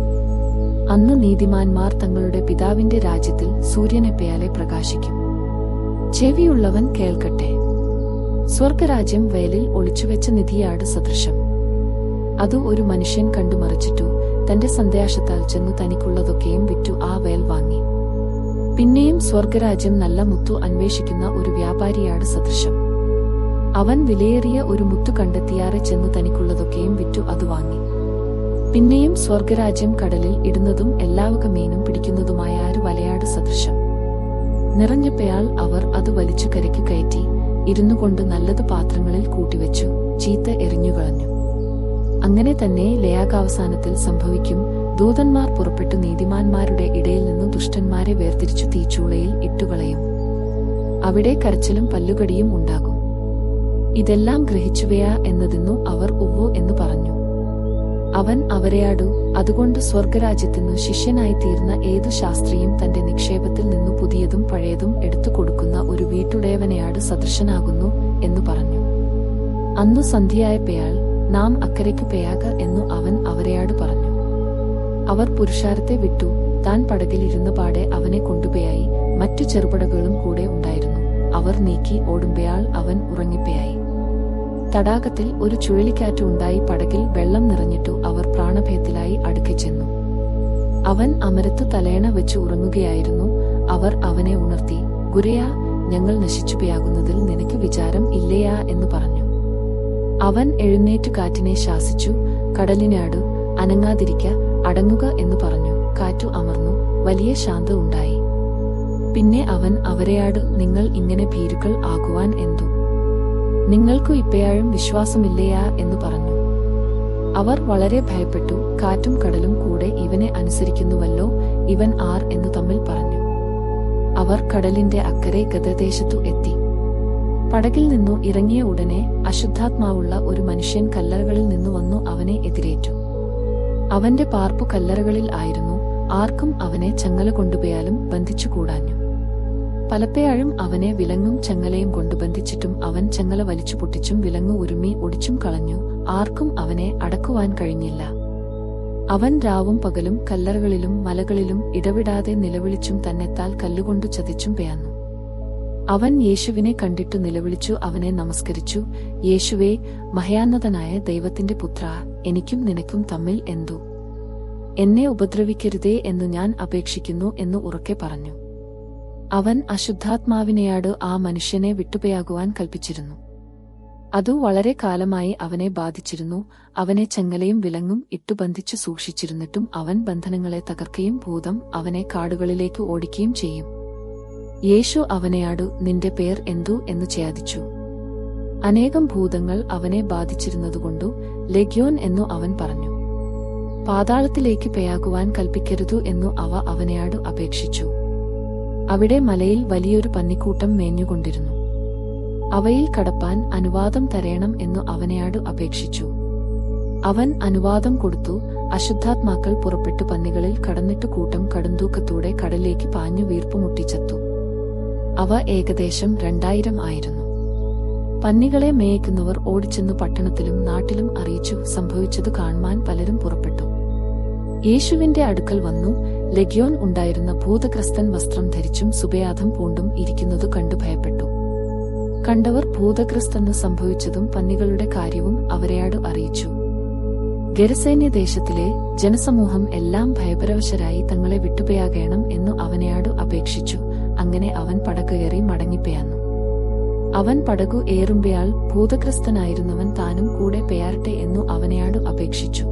അന്ന് നീതിമാന്മാർ തങ്ങളുടെ പിതാവിന്റെ രാജ്യത്തിൽ സൂര്യനെപ്പയാലെ പ്രകാശിക്കും. ചെവിയുള്ളവൻ കേൾക്കട്ടെ. സ്വർഗരാജ്യം വയലിൽ ഒളിച്ചുവെച്ച നിധിയാട് സദൃശം. അതു ഒരു മനുഷ്യൻ കണ്ടു മറിച്ചിട്ടു തന്റെ സന്ദേശത്താൽ ചെന്നു തനിക്കുള്ളതൊക്കെയും വിറ്റു ആ വയൽ വാങ്ങി. പിന്നെയും സ്വർഗരാജ്യം നല്ല മുത്തു അന്വേഷിക്കുന്ന ഒരു വ്യാപാരിയാട് സദൃശം. അവൻ വിലയേറിയ ഒരു മുത്തു കണ്ടെത്തിയാറെ ചെന്നു തനിക്കുള്ളതൊക്കെയും വിറ്റു അത് വാങ്ങി. പിന്നെയും സ്വർഗരാജ്യം കടലിൽ ഇടുന്നതും എല്ലാവക മീനും പിടിക്കുന്നതുമായ ഒരു വലയാട് സദൃശം. നിറഞ്ഞപ്പയാൾ അവർ അത് വലിച്ചു കരയ്ക്കു കയറ്റി ഇരുന്നുകൊണ്ട് നല്ലത് പാത്രങ്ങളിൽ കൂട്ടിവെച്ചു ചീത്ത എറിഞ്ഞുകളഞ്ഞു. അങ്ങനെ തന്നെ ലയാകാവസാനത്തിൽ സംഭവിക്കും. ദൂതന്മാർ പുറപ്പെട്ടു നീതിമാന്മാരുടെ ഇടയിൽ നിന്നു ദുഷ്ടന്മാരെ വേർതിരിച്ചു തീച്ചൂളയിൽ ഇട്ടുകളയും. അവിടെ കരച്ചിലും പല്ലുകടിയും ഉണ്ടാകും. ഇതെല്ലാം ഗ്രഹിച്ചുവയാ എന്നതിന്നു അവർ ഉവ്വോ എന്നു പറഞ്ഞു. അവൻ അവരെയാടു, അതുകൊണ്ട് സ്വർഗരാജ്യത്തിനു ശിഷ്യനായി തീർന്ന ഏതു ശാസ്ത്രിയും തന്റെ നിക്ഷേപത്തിൽ നിന്നു പുതിയതും പഴയതും എടുത്തു കൊടുക്കുന്ന ഒരു വീട്ടുടയവനെയാട് സദൃശനാകുന്നു എന്നു പറഞ്ഞു. അന്നു സന്ധ്യയായപ്പയാൾ, നാം അക്കരയ്ക്കു പെയാക എന്നു അവൻ അവരെയാട് പറഞ്ഞു. അവർ പുരുഷാരത്തെ വിട്ടു. താൻ പടകിലിരുന്ന പാടെ അവനെ കൊണ്ടുപോയായി. മറ്റു ചെറുപടകുകളും കൂടെ ഉണ്ടായിരുന്നു. അവർ നീക്കി ഓടുമ്പയാൾ അവൻ ഉറങ്ങിപ്പയായി. തടാകത്തിൽ ഒരു ചുഴലിക്കാറ്റ് ഉണ്ടായി. പടകിൽ വെള്ളം നിറഞ്ഞിട്ടു അവർ പ്രാണഭയത്തിലായി അടുക്കെ ചെന്നു. അവൻ അമരത്തു തലയണ വെച്ച് ഉറങ്ങുകയായിരുന്നു. അവർ അവനെ ഉണർത്തി, ഗുരയാ, ഞങ്ങൾ നശിച്ചുപോയാകുന്നതിൽ നിനക്ക് വിചാരം ഇല്ലയാ എന്ന് പറഞ്ഞു. അവൻ എഴുന്നേറ്റു കാറ്റിനെ ശാസിച്ചു, കടലിനാടു, അനങ്ങാതിരിക്ക, അടങ്ങുക എന്ന് പറഞ്ഞു. കാറ്റു അമർന്നു, വലിയ ശാന്ത ഉണ്ടായി. പിന്നെ അവൻ അവരെയാട്, നിങ്ങൾ ഇങ്ങനെ ഭീരുക്കൾ ആകുവാൻ എന്തു? നിങ്ങൾക്കു ഇപ്പയാഴും വിശ്വാസമില്ലയാ എന്ന് പറഞ്ഞു. അവർ വളരെ ഭയപ്പെട്ടു. കാറ്റും കടലും കൂടെ ഇവനെ അനുസരിക്കുന്നുവല്ലോ, ഇവൻ ആർ എന്നു തമ്മിൽ പറഞ്ഞു. അവർ കടലിന്റെ അക്കരെ ഗദദേശത്തു എത്തി. പടകിൽ നിന്നു ഇറങ്ങിയ ഉടനെ അശുദ്ധാത്മാവുള്ള ഒരു മനുഷ്യൻ കല്ലറകളിൽ നിന്നു വന്നു അവനെ എതിരേറ്റു. അവന്റെ പാർപ്പു കല്ലറകളിൽ ആയിരുന്നു. ആർക്കും അവനെ ചങ്ങല കൊണ്ടുപോയാലും ബന്ധിച്ചുകൂടാഞ്ഞു. പലപ്പോഴും അവനെ വിലങ്ങും ചങ്ങലയും കൊണ്ടു ബന്ധിച്ചിട്ടും അവൻ ചങ്ങല വലിച്ചു പൊട്ടിച്ചും വിലങ്ങു ഉരുമി ഒടിച്ചും കളഞ്ഞു. ആർക്കും അവനെ അടക്കുവാൻ കഴിഞ്ഞില്ല. അവൻ രാവും പകലും കല്ലറകളിലും മലകളിലും ഇടവിടാതെ നിലവിളിച്ചും തന്നെത്താൽ കല്ലുകൊണ്ടു ചതിച്ചും പേയാന്നു. അവൻ യേശുവിനെ കണ്ടിട്ടു നിലവിളിച്ചു അവനെ നമസ്കരിച്ചു. യേശുവേ, മഹയാന്നതനായ ദൈവത്തിന്റെ പുത്രാ, എനിക്കും നിനക്കും തമ്മിൽ എന്തു? എന്നെ ഉപദ്രവിക്കരുതേ എന്നു ഞാൻ അപേക്ഷിക്കുന്നു എന്ന് ഉറക്കെ പറഞ്ഞു. അവൻ അശുദ്ധാത്മാവിനെയാട് ആ മനുഷ്യനെ വിട്ടുപയാകുവാൻ കൽപ്പിച്ചിരുന്നു. അതു വളരെ കാലമായി അവനെ ബാധിച്ചിരുന്നു. അവനെ ചെങ്ങലയും വിലങ്ങും ഇട്ടുബന്ധിച്ചു സൂക്ഷിച്ചിരുന്നിട്ടും അവൻ ബന്ധനങ്ങളെ തകർക്കുകയും ഭൂതം അവനെ കാടുകളിലേക്ക് ഓടിക്കുകയും ചെയ്യും. യേശു അവനെയാടു, നിന്റെ പേർ എന്തു എന്ന് ചോദിച്ചു. അനേകം ഭൂതങ്ങൾ അവനെ ബാധിച്ചിരുന്നതുകൊണ്ടു ലെഗ്യോൻ എന്നു അവൻ പറഞ്ഞു. പാതാളത്തിലേക്ക് പേയാകുവാൻ കൽപ്പിക്കരുതു എന്നു അവ അവനെയാടു അപേക്ഷിച്ചു. അവിടെ മലയിൽ വലിയൊരു പന്നിക്കൂട്ടം മേഞ്ഞുകൊണ്ടിരുന്നു. അവയിൽ കടപ്പാൻ അനുവാദം തരേണം എന്നു അവനെയാടു അപേക്ഷിച്ചു. അവൻ അനുവാദം കൊടുത്തു. അശുദ്ധാത്മാക്കൾ പുറപ്പെട്ടു പന്നികളിൽ കടന്നിട്ടു കൂട്ടം കടുന്തൂക്കത്തോടെ കടലിലേക്ക് പാഞ്ഞു വീർപ്പുമുട്ടിച്ചത്തു. അവ ഏകദേശം 2000 ആയിരുന്നു. പന്നികളെ മേയ്ക്കുന്നവർ ഓടിച്ചെന്നു പട്ടണത്തിലും നാട്ടിലും അറിയിച്ചു. സംഭവിച്ചതു കാണുവാൻ പലരും പുറപ്പെട്ടു. യേശുവിന്റെ അടുക്കൽ വന്നു. ലെഗ്യോൻ ഉണ്ടായിരുന്ന ഭൂതഗ്രസ്തൻ വസ്ത്രം ധരിച്ചും സുബയാധം പൂണ്ടും ഇരിക്കുന്നതു കണ്ടു ഭയപ്പെട്ടു. കണ്ടവർ ഭൂതഗ്രസ്തനു സംഭവിച്ചതും പന്നികളുടെ കാര്യവും അവരെയാടു അറിയിച്ചു. ഗെരസേന്യ ദേശത്തിലെ ജനസമൂഹം എല്ലാം ഭയപരവശരായി തങ്ങളെ വിട്ടുപയാകേണം എന്നു അവനെയാടു അപേക്ഷിച്ചു. അങ്ങനെ അവൻ പടക് കയറി മടങ്ങിപ്പയാന്നു. അവൻ പടകു ഏറുമ്പയാൽ ഭൂതഗ്രസ്തനായിരുന്നവൻ താനും കൂടെ പെയാറട്ടെ എന്നു അവനെയാടു അപേക്ഷിച്ചു.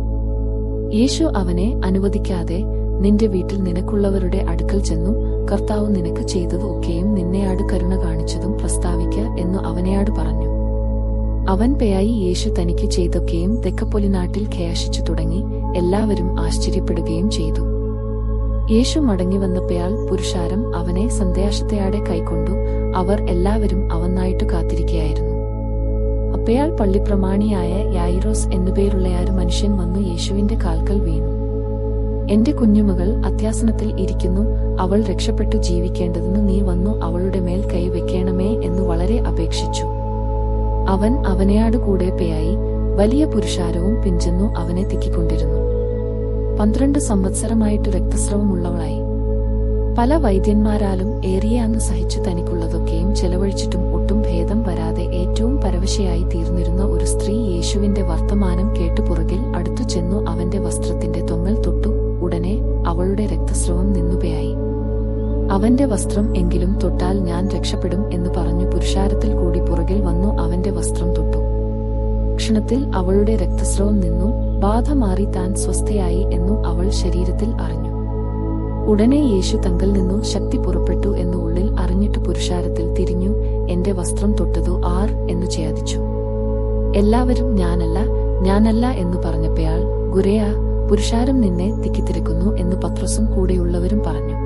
യേശു അവനെ അനുവദിക്കാതെ, നിന്റെ വീട്ടിൽ നിനക്കുള്ളവരുടെ അടുക്കൽ ചെന്നു കർത്താവ് നിനക്ക് ചെയ്തത് ഒക്കെയും നിന്നെയാട് കരുണ കാണിച്ചതും പ്രസ്താവിക്ക എന്നു അവനെയാട് പറഞ്ഞു. അവൻ പെയായി യേശു തനിക്ക് ചെയ്തൊക്കെയും ദെക്കപ്പൊലിനാട്ടിൽ ഖേയാശിച്ചു തുടങ്ങി. എല്ലാവരും ആശ്ചര്യപ്പെടുകയും ചെയ്തു. യേശു മടങ്ങിവന്നപ്പയാൽ പുരുഷാരം അവനെ സന്ധ്യാശത്തെയാടെ കൈക്കൊണ്ടു. അവർ എല്ലാവരും അവനായിട്ടു കാത്തിരിക്കയായിരുന്നു. അപ്പയാൾ പള്ളിപ്രമാണിയായ യായിറോസ് എന്നുപേരുള്ളയാരു മനുഷ്യൻ വന്നു യേശുവിന്റെ കാൽക്കൽ വീണു. എന്റെ കുഞ്ഞുമകൾ അത്യാസനത്തിൽ ഇരിക്കുന്നു, അവൾ രക്ഷപ്പെട്ടു ജീവിക്കേണ്ടതിനു നീ വന്നു അവളുടെ മേൽ കൈവെക്കേണമേ എന്നു വളരെ അപേക്ഷിച്ചു. അവൻ അവനെയാട് കൂടെ പെയായി. വലിയ പുരുഷാരവും പിഞ്ചെന്നു അവനെ തിക്കിക്കൊണ്ടിരുന്നു. 12 സംവത്സരമായിട്ടു രക്തസ്രവമുള്ളവളായി. പല വൈദ്യന്മാരാലും ഏറിയാന്നു സഹിച്ചു തനിക്കുള്ളതൊക്കെയും ചെലവഴിച്ചിട്ടും ഒട്ടും ഭേദം വരാതെ ഏറ്റവും പരവശയായി തീർന്നിരുന്ന ഒരു സ്ത്രീ യേശുവിന്റെ വർത്തമാനം കേട്ടു പുറകിൽ അടുത്തു ചെന്നു അവന്റെ വസ്ത്രത്തിന്റെ തൊങ്ങൽ തൊട്ടു. ഉടനെ അവളുടെ രക്തസ്രവം നിന്നുപയായി. അവന്റെ വസ്ത്രം എങ്കിലും തൊട്ടാൽ ഞാൻ രക്ഷപ്പെടും എന്നു പറഞ്ഞു പുരുഷാരത്തിൽ കൂടി പുറകിൽ വന്നു അവന്റെ വസ്ത്രം തൊട്ടു. ക്ഷണത്തിൽ അവളുടെ രക്തസ്രവം നിന്നു. ബാധ മാറി താൻ സ്വസ്ഥയായി എന്നു അവൾ ശരീരത്തിൽ അറിഞ്ഞു. ഉടനെ യേശു തങ്കൽ നിന്നു ശക്തി പുറപ്പെട്ടു എന്നു ഉള്ളിൽ അറിഞ്ഞിട്ടു പുരുഷാരത്തിൽ തിരിഞ്ഞു. എന്റെ വസ്ത്രം തൊട്ടതു ആർ എന്നു ചോദിച്ചു. എല്ലാവരും ഞാനല്ല എന്നു പറഞ്ഞപ്പയാൾ, ഗുരയാ, പുരുഷാരം നിന്നെ തിക്കിത്തിരക്കുന്നു എന്നു പത്രോസും കൂടെയുള്ളവരും പറഞ്ഞു.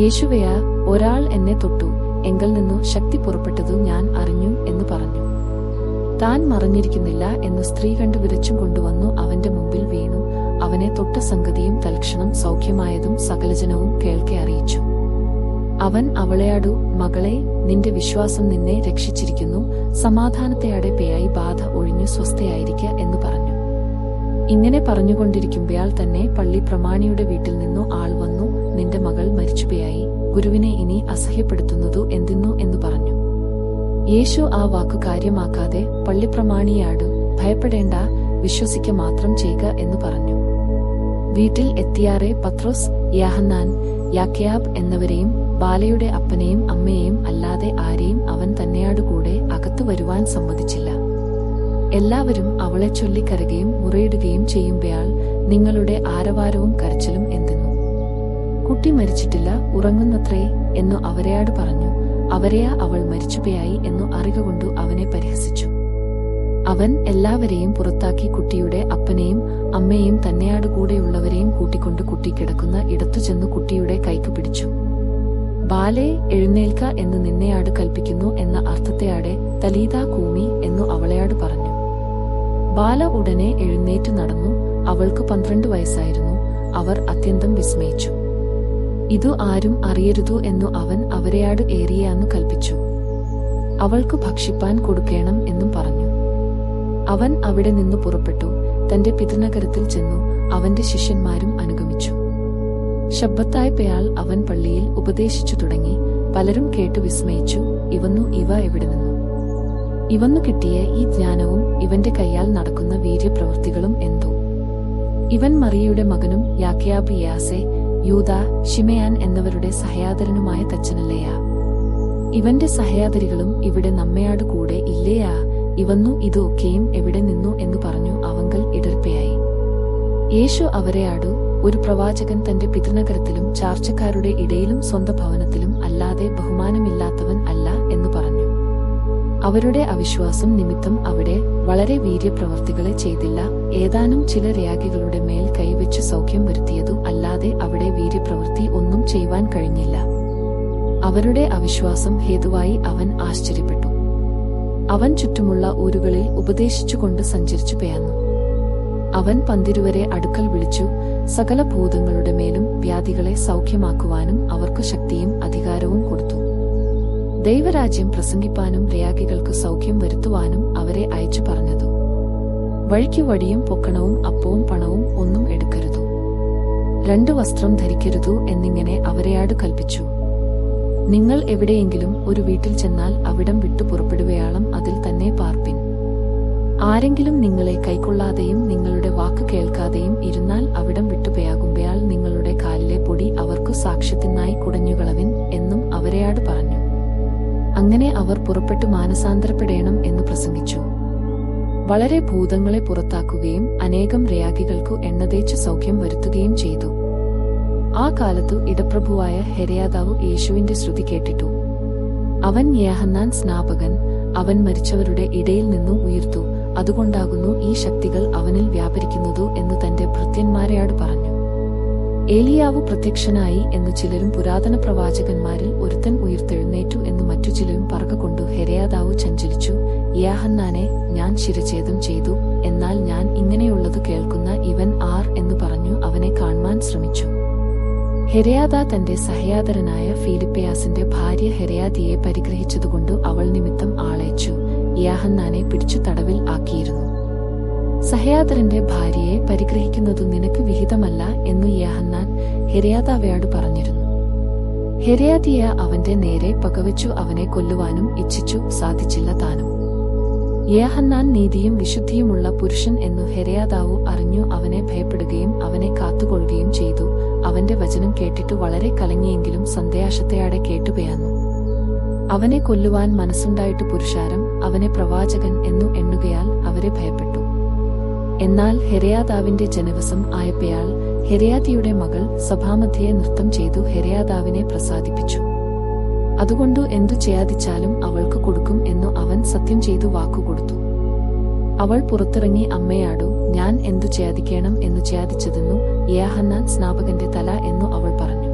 യേശുവയാ, ഒരാൾ എന്നെ തൊട്ടു, എങ്കിൽ നിന്നു ശക്തി പുറപ്പെട്ടതു ഞാൻ അറിഞ്ഞു എന്നു പറഞ്ഞു. താൻ മറഞ്ഞിരിക്കുന്നില്ല എന്നു സ്ത്രീ കണ്ടു വിരച്ചും കൊണ്ടുവന്നു അവന്റെ മുമ്പിൽ വീണു. അവനെ തൊട്ട സംഗതിയും തൽക്ഷണം സൗഖ്യമായതും സകലജനവും കേൾക്കെ അറിയിച്ചു. അവൻ അവളെയാടു, മകളെ, നിന്റെ വിശ്വാസം നിന്നെ രക്ഷിച്ചിരിക്കുന്നു, സമാധാനത്തെയാടെ പേയായി ബാധ ഒഴിഞ്ഞു സ്വസ്ഥയായിരിക്ക എന്നു പറഞ്ഞു. ഇങ്ങനെ പറഞ്ഞുകൊണ്ടിരിക്കുമ്പോൾ തന്നെ പള്ളി പ്രമാണിയുടെ വീട്ടിൽ നിന്നു ആൾ വന്നു. നിന്റെ മകൾ മരിച്ചുപോയായി, ഗുരുവിനെ ഇനി അസഹ്യപ്പെടുത്തുന്നതു എന്തിന്നു എന്നു പറഞ്ഞു. യേശു ആ വാക്കു കാര്യമാക്കാതെ പള്ളിപ്രമാണിയാട്, ഭയപ്പെടേണ്ട, വിശ്വസിക്ക മാത്രം ചെയ്യുക എന്നു പറഞ്ഞു. വീട്ടിൽ എത്തിയാറെ പത്രോസ്, യോഹന്നാൻ, യാക്കോബ് എന്നവരെയും ബാലയുടെ അപ്പനെയും അമ്മയെയും അല്ലാതെ ആരെയും അവൻ തന്നെയാടുകൂടെ അകത്തു വരുവാൻ സമ്മതിച്ചില്ല. എല്ലാവരും അവളെ ചൊല്ലി കരയുകയും മുറയിടുകയും ചെയ്യുമ്പോൾ നിങ്ങളുടെ ആരവാരവും കരച്ചിലും എന്തെന്നു? കുട്ടി മരിച്ചിട്ടില്ല, ഉറങ്ങുന്നത്രേ എന്നു അവരെയാട് പറഞ്ഞു. അവരെയാ അവൾ മരിച്ചുപോയായി എന്നു അറിക കൊണ്ടു അവനെ പരിഹസിച്ചു. അവൻ എല്ലാവരെയും പുറത്താക്കി കുട്ടിയുടെ അപ്പനെയും അമ്മയെയും തന്നെയാടുകൂടെയുള്ളവരെയും കൂട്ടിക്കൊണ്ടു കുട്ടി കിടക്കുന്ന ഇടത്തു ചെന്നു കുട്ടിയുടെ കൈക്കു പിടിച്ചു. ബാലേ, എഴുന്നേൽക്ക എന്ന് നിന്നെയാട് കൽപ്പിക്കുന്നു എന്ന അർത്ഥത്തെയാടെ തലീതാ കൂമി എന്നു അവളെയാട് പറഞ്ഞു. ബാല ഉടനെ എഴുന്നേറ്റു നടന്നു. അവൾക്ക് 12 വയസ്സായിരുന്നു. അവർ അത്യന്തം വിസ്മയിച്ചു. ഇതു ആരും അറിയരുതു എന്നു അവൻ അവരെയാട് ഏറിയാന്നു കൽപ്പിച്ചു. അവൾക്കു ഭക്ഷിപ്പാൻ കൊടുക്കേണം എന്നും പറഞ്ഞു. അവൻ അവിടെ നിന്നു പുറപ്പെട്ടു, തന്റെ പിതൃനഗരത്തിൽ ചെന്നു. അവന്റെ ശിഷ്യന്മാരും അനുഗമിച്ചു. ശബ്ബത്തായപ്പോൾ അവൻ പള്ളിയിൽ ഉപദേശിച്ചു തുടങ്ങി. പലരും കേട്ടു വിസ്മയിച്ചു. ഇവ എവിടെ നിന്നു? ഇവന്നു കിട്ടിയ ഈ ജ്ഞാനവും ഇവന്റെ കൈയാൽ നടക്കുന്ന വീര്യപ്രവൃത്തികളും എന്തോ? ഇവൻ മറിയയുടെ മകനും യാക്കോബ്, യാസെ, യൂദ, ശിമയാൻ എന്നിവരുടെ സഹയാദരനുമായ തച്ചനല്ലയാ. ഇവന്റെ സഹയാദരികളും ഇവിടെ നമ്മയാട് കൂടെ ഇല്ലയാ. ഇവന്നു ഇത് ഒക്കെയും എവിടെ നിന്നു എന്നു പറഞ്ഞു അവങ്കൽ ഇടർപ്പയായി. യേശു അവരെയാടു, ഒരു പ്രവാചകൻ തന്റെ പിതൃനഗരത്തിലും ചാർച്ചക്കാരുടെ ഇടയിലും സ്വന്തം ഭവനത്തിലും അല്ലാതെ ബഹുമാനമില്ലാത്തവൻ അല്ല എന്നു പറഞ്ഞു. അവരുടെ അവിശ്വാസം നിമിത്തം അവിടെ വളരെ വീര്യപ്രവർത്തികളെ ചെയ്തില്ല. ഏതാനും ചില രോഗികളുടെ മേൽ കൈവച്ചു സൗഖ്യം വരുത്തിയതു അല്ലാതെ അവിടെ വീര്യപ്രവൃത്തി ഒന്നും ചെയ്യുവാൻ കഴിഞ്ഞില്ല. അവരുടെ അവിശ്വാസം ഹേതുവായി അവൻ ആശ്ചര്യപ്പെട്ടു. അവൻ ചുറ്റുമുള്ള ഊരുകളിൽ ഉപദേശിച്ചുകൊണ്ട് സഞ്ചരിച്ചു പോയന്നു. അവൻ 12 അടുക്കൽ വിളിച്ചു, സകല ഭൂതങ്ങളുടെ മേലും വ്യാധികളെ സൗഖ്യമാക്കുവാനും അവർക്കു ശക്തിയും അധികാരവും കൊടുത്തു. ദൈവരാജ്യം പ്രസംഗിപ്പാനും രോഗികൾക്ക് സൗഖ്യം വരുത്തുവാനും അവരെ അയച്ചു പറഞ്ഞതു. വഴിക്കു വടിയും പൊക്കണവും അപ്പവും പണവും ഒന്നും എടുക്കരുതു. 2 വസ്ത്രം ധരിക്കരുതു എന്നിങ്ങനെ അവരെയാട് കൽപ്പിച്ചു. നിങ്ങൾ എവിടെയെങ്കിലും ഒരു വീട്ടിൽ ചെന്നാൽ അവിടം വിട്ടു പുറപ്പെടുവയാളും അതിൽ തന്നെ പാർപ്പിൻ. ആരെങ്കിലും നിങ്ങളെ കൈക്കൊള്ളാതെയും നിങ്ങളുടെ വാക്ക് കേൾക്കാതെയും ഇരുന്നാൽ അവിടം വിട്ടുപോയാകുമ്പയാൾ നിങ്ങളുടെ കാലിലെ പൊടി അവർക്കു സാക്ഷ്യത്തിനായി കുടഞ്ഞുകളവിൻ എന്നും അവരെയാട് പറഞ്ഞു. അങ്ങനെ അവർ പുറപ്പെട്ടു മാനസാന്തരപ്പെടേണം എന്ന് പ്രസംഗിച്ചു. വളരെ ഭൂതങ്ങളെ പുറത്താക്കുകയും അനേകം രോഗികൾക്കു എണ്ണതേച്ചു സൗഖ്യം വരുത്തുകയും ചെയ്തു. ആ കാലത്തു ഇടപ്രഭുവായ ഹെരോദാവ് യേശുവിന്റെ ശ്രുതി കേട്ടിട്ടു. അവൻ യോഹന്നാൻ സ്നാപകൻ, അവൻ മരിച്ചവരുടെ ഇടയിൽ നിന്നു ഉയിർത്തു, അതുകൊണ്ടാകുന്നു ഈ ശക്തികൾ അവനിൽ വ്യാപരിക്കുന്നതു എന്ന് തന്റെ ഭൃത്യന്മാരെയാട് പറഞ്ഞു. ഏലിയാവ് പ്രത്യക്ഷനായി എന്നു ചിലരും പുരാതന പ്രവാചകന്മാരിൽ ഒരുത്തൻ ഉയിർത്തെഴുന്നേറ്റു എന്നു മറ്റു ചിലരും പറകൊണ്ടു ഹെരോദാവ് ചഞ്ചലിച്ചു. യോഹന്നാനെ ഞാൻ ശിരഛേദം ചെയ്തു, എന്നാൽ ഞാൻ ഇങ്ങനെയുള്ളത് കേൾക്കുന്ന ഇവൻ ആർ എന്നു പറഞ്ഞു അവനെ കാണുവാൻ ശ്രമിച്ചു. ഹെരോദാ തന്റെ സഹയാദരനായ ഫിലിപ്പയാസിന്റെ ഭാര്യ ഹെരോദിയെ പരിഗ്രഹിച്ചതുകൊണ്ട് അവൾ നിമിത്തം ആളയച്ചു യോഹന്നാനെ പിടിച്ചു തടവിൽ ആക്കിയിരുന്നു. സഹയാദരന്റെ ഭാര്യയെ പരിഗ്രഹിക്കുന്നതു നിനക്ക് വിഹിതമല്ല എന്നു യോഹന്നാൻ ഹെരോദാവയോട് പറഞ്ഞിരുന്നു. ഹെരോദിയ അവന്റെ നേരെ പകവച്ചു അവനെ കൊല്ലുവാനും ഇച്ഛിച്ചു, സാധിച്ചില്ല താനും. യോഹന്നാൻ നീതിയും വിശുദ്ധിയുമുള്ള പുരുഷൻ എന്നു ഹെരോദാവ് അറിഞ്ഞു അവനെ ഭയപ്പെടുകയും അവനെ കാത്തുകൊള്ളുകയും ചെയ്തു. അവന്റെ വചനം കേട്ടിട്ടു വളരെ കലങ്ങിയെങ്കിലും സന്ദേശത്തെയാടെ കേട്ടുപോയാന്നു. അവനെ കൊല്ലുവാൻ മനസ്സുണ്ടായിട്ട് പുരുഷാരം അവനെ പ്രവാചകൻ എന്നു എണ്ണുകയാൽ അവരെ ഭയപ്പെട്ടു. എന്നാൽ ഹെരോദാവിന്റെ ജനവസം ആയപ്പയാൾ ഹെരോദിയുടെ മകൾ സഭാമധ്യയെ നൃത്തം ചെയ്തു ഹെരോദാവിനെ പ്രസാദിപ്പിച്ചു. അതുകൊണ്ടു എന്തു ചെയ്യാതിച്ചാലും അവൾക്ക് കൊടുക്കും എന്നു അവൻ സത്യം ചെയ്തു വാക്കുകൊടുത്തു. അവൾ പുറത്തിറങ്ങി അമ്മയാടു, ഞാൻ എന്തു ചെയ്യാതിക്കണം എന്നു ചെയ്യാതിച്ചതെന്നു യോഹന്നാൻ സ്നാപകന്റെ തല എന്നു അവൾ പറഞ്ഞു.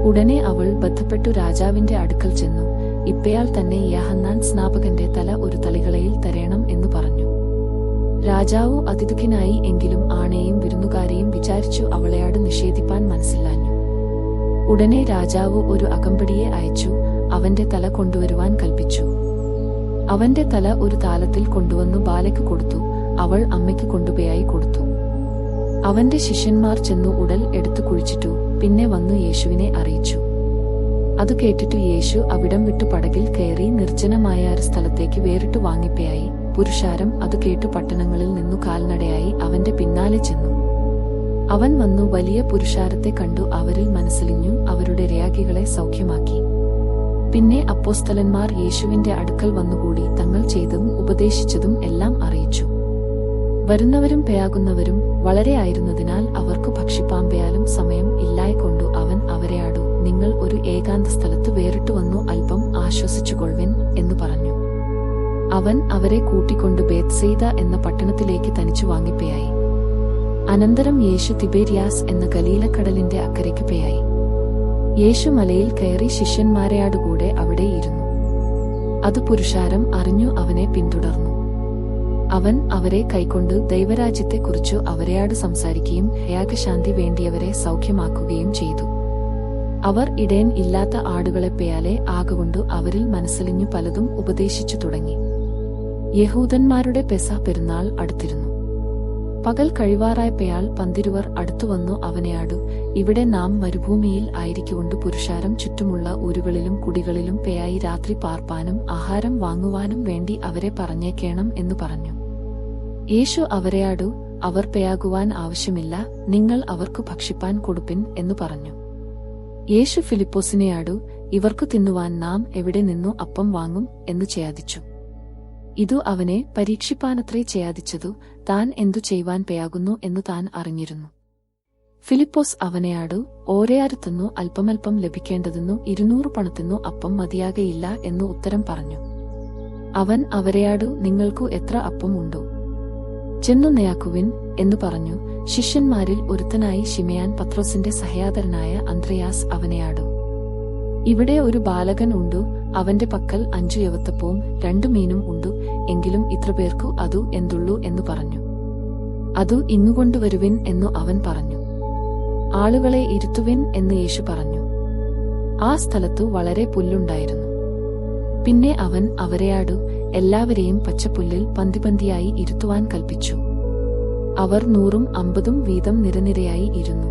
ഉടനെ അവൾ ബന്ധപ്പെട്ടു രാജാവിന്റെ അടുക്കൽ ചെന്നു, ഇപ്പയാൾ തന്നെ യോഹന്നാൻ സ്നാപകന്റെ തല ഒരു തളികളയിൽ തരേണം എന്നു പറഞ്ഞു. രാജാവു അതിദുഃഖിനായി, എങ്കിലും ആണയെയും വിരുന്നുകാരെയും വിചാരിച്ചു അവളെയാട് നിഷേധിപ്പാൻ മനസ്സില്ലാഞ്ഞു. ഉടനെ രാജാവ് ഒരു അകമ്പടിയെ അയച്ചു അവന്റെ തല കൊണ്ടുവരുവാൻ കൽപ്പിച്ചു. അവന്റെ തല ഒരു താലത്തിൽ കൊണ്ടുവന്നു ബാലയ്ക്ക് കൊടുത്തു. അവൾ അമ്മയ്ക്ക് കൊണ്ടുപോയി കൊടുത്തു. അവന്റെ ശിഷ്യന്മാർ ചെന്നു ഉടൽ എടുത്തു കുഴിച്ചിട്ടു. പിന്നെ വന്നു യേശുവിനെ അറിയിച്ചു. അതു കേട്ടിട്ടു യേശു അവിടം വിട്ടു പടകിൽ കയറി നിർജ്ജനമായ ഒരു സ്ഥലത്തേക്ക് വേറിട്ടു വാങ്ങിപ്പയായി. പുരുഷാരം അതു കേട്ടു പട്ടണങ്ങളിൽ നിന്നു കാൽനടയായി അവന്റെ പിന്നാലെ ചെന്നു. അവൻ വന്നു വലിയ പുരുഷാരത്തെ കണ്ടു അവരിൽ മനസ്സലിഞ്ഞു, അവരുടെ രോഗികളെ സൗഖ്യമാക്കി. പിന്നെ അപ്പോസ്തലന്മാർ യേശുവിന്റെ അടുക്കൽ വന്നുകൂടി തങ്ങൾ ചെയ്തതും ഉപദേശിച്ചതും എല്ലാം അറിയിച്ചു. വരുന്നവരും പേയാകുന്നവരും വളരെ ആയിരുന്നതിനാൽ അവർക്ക് ഭക്ഷിപ്പാമ്പയാലും സമയം ഇല്ലായ്കൊണ്ടു അവൻ അവരെയാടു, നിങ്ങൾ ഒരു ഏകാന്ത സ്ഥലത്ത് വേറിട്ടു വന്നു അല്പം ആശ്വസിച്ചുകൊള്ളുവിൻ എന്നു പറഞ്ഞു. അവൻ അവരെ കൂട്ടിക്കൊണ്ടു ബേത്സയിദ എന്ന പട്ടണത്തിലേക്ക് തനിച്ചു വാങ്ങിപ്പയായി. അനന്തരം യേശു തിബേരിയാസ് എന്ന ഗലീലക്കടലിന്റെ അക്കരയ്ക്ക് പോയി. യേശു മലയിൽ കയറി ശിഷ്യന്മാരെയാടുകൂടെ അവിടെ ഇരുന്നു. അത് പുരുഷാരം അറിഞ്ഞു അവനെ പിന്തുടർന്നു. അവൻ അവരെ കൈക്കൊണ്ട് ദൈവരാജ്യത്തെക്കുറിച്ചു അവരെയാട് സംസാരിക്കുകയും രോഗശാന്തി വേണ്ടിയവരെ സൗഖ്യമാക്കുകയും ചെയ്തു. അവർ ഇടയൻ ഇല്ലാത്ത ആടുകളെപ്പയാലെ ആകൊണ്ടു അവരിൽ മനസ്സലിഞ്ഞു പലതും ഉപദേശിച്ചു തുടങ്ങി. യഹൂദന്മാരുടെ പെസഹ പെരുന്നാൾ അടുത്തിരുന്നു. പകൽ കഴിവാറായപ്പയാൾ 12 അടുത്തുവന്നു അവനെയാടു, ഇവിടെ നാം മരുഭൂമിയിൽ ആയിരിക്കൊണ്ട് പുരുഷാരം ചുറ്റുമുള്ള ഊരുകളിലും കുടികളിലും പേയായി രാത്രി പാർപ്പാനും ആഹാരം വാങ്ങുവാനും വേണ്ടി അവരെ പറഞ്ഞേക്കേണം എന്നു പറഞ്ഞു. യേശു അവരെയാടു, അവർ പെയാകുവാൻ ആവശ്യമില്ല, നിങ്ങൾ അവർക്കു ഭക്ഷിപ്പാൻ കൊടുപ്പിൻ എന്നു പറഞ്ഞു. യേശു ഫിലിപ്പോസിനെയാടു, ഇവർക്കു തിന്നുവാൻ നാം എവിടെ നിന്നു അപ്പം വാങ്ങും എന്നു ചേദിച്ചു. ഇതു അവനെ പരീക്ഷിപ്പാനത്രേ ചേദിച്ചതു, താൻ എന്തു ചെയ്യുവാൻ പെയാകുന്നു എന്നു താൻ അറിഞ്ഞിരുന്നു. ഫിലിപ്പോസ് അവനെയാടു, ഓരയാരുത്തന്നു അല്പമല്പം ലഭിക്കേണ്ടതെന്നു 200 പണത്തിന്നു അപ്പം മതിയാകയില്ല എന്നു ഉത്തരം പറഞ്ഞു. അവൻ അവരെയാടു, നിങ്ങൾക്കു എത്ര അപ്പം ഉണ്ടോ? ചെന്നു നെയാക്കുവിൻ എന്നു പറഞ്ഞു. ശിഷ്യന്മാരിൽ ഒരുത്തനായി ശിമയാൻ പത്രോസിന്റെ സഹയാതരനായ അന്ത്രയാസ് അവനെയാടു, ഇവിടെ ഒരു ബാലകൻ ഉണ്ടു, അവന്റെ പക്കൽ 5 യവത്തപ്പവും 2 മീനും ഉണ്ടു, എങ്കിലും ഇത്ര പേർക്കു അതു എന്തുള്ളൂ എന്നു പറഞ്ഞു. അതു ഇങ്ങുകൊണ്ടുവരുവിൻ എന്നു അവൻ പറഞ്ഞു. ആളുകളെ ഇരുത്തുവിൻ എന്ന് യേശു പറഞ്ഞു. ആ സ്ഥലത്തു വളരെ പുല്ലുണ്ടായിരുന്നു. പിന്നെ അവൻ അവരെയാടു, എല്ലാവരെയും പച്ചപ്പുല്ലിൽ പന്തിപന്തിയായി ഇരുത്തുവാൻ കൽപ്പിച്ചു. അവർ 100ഉം 50ഉം വീതം നിരനിരയായി ഇരുന്നു.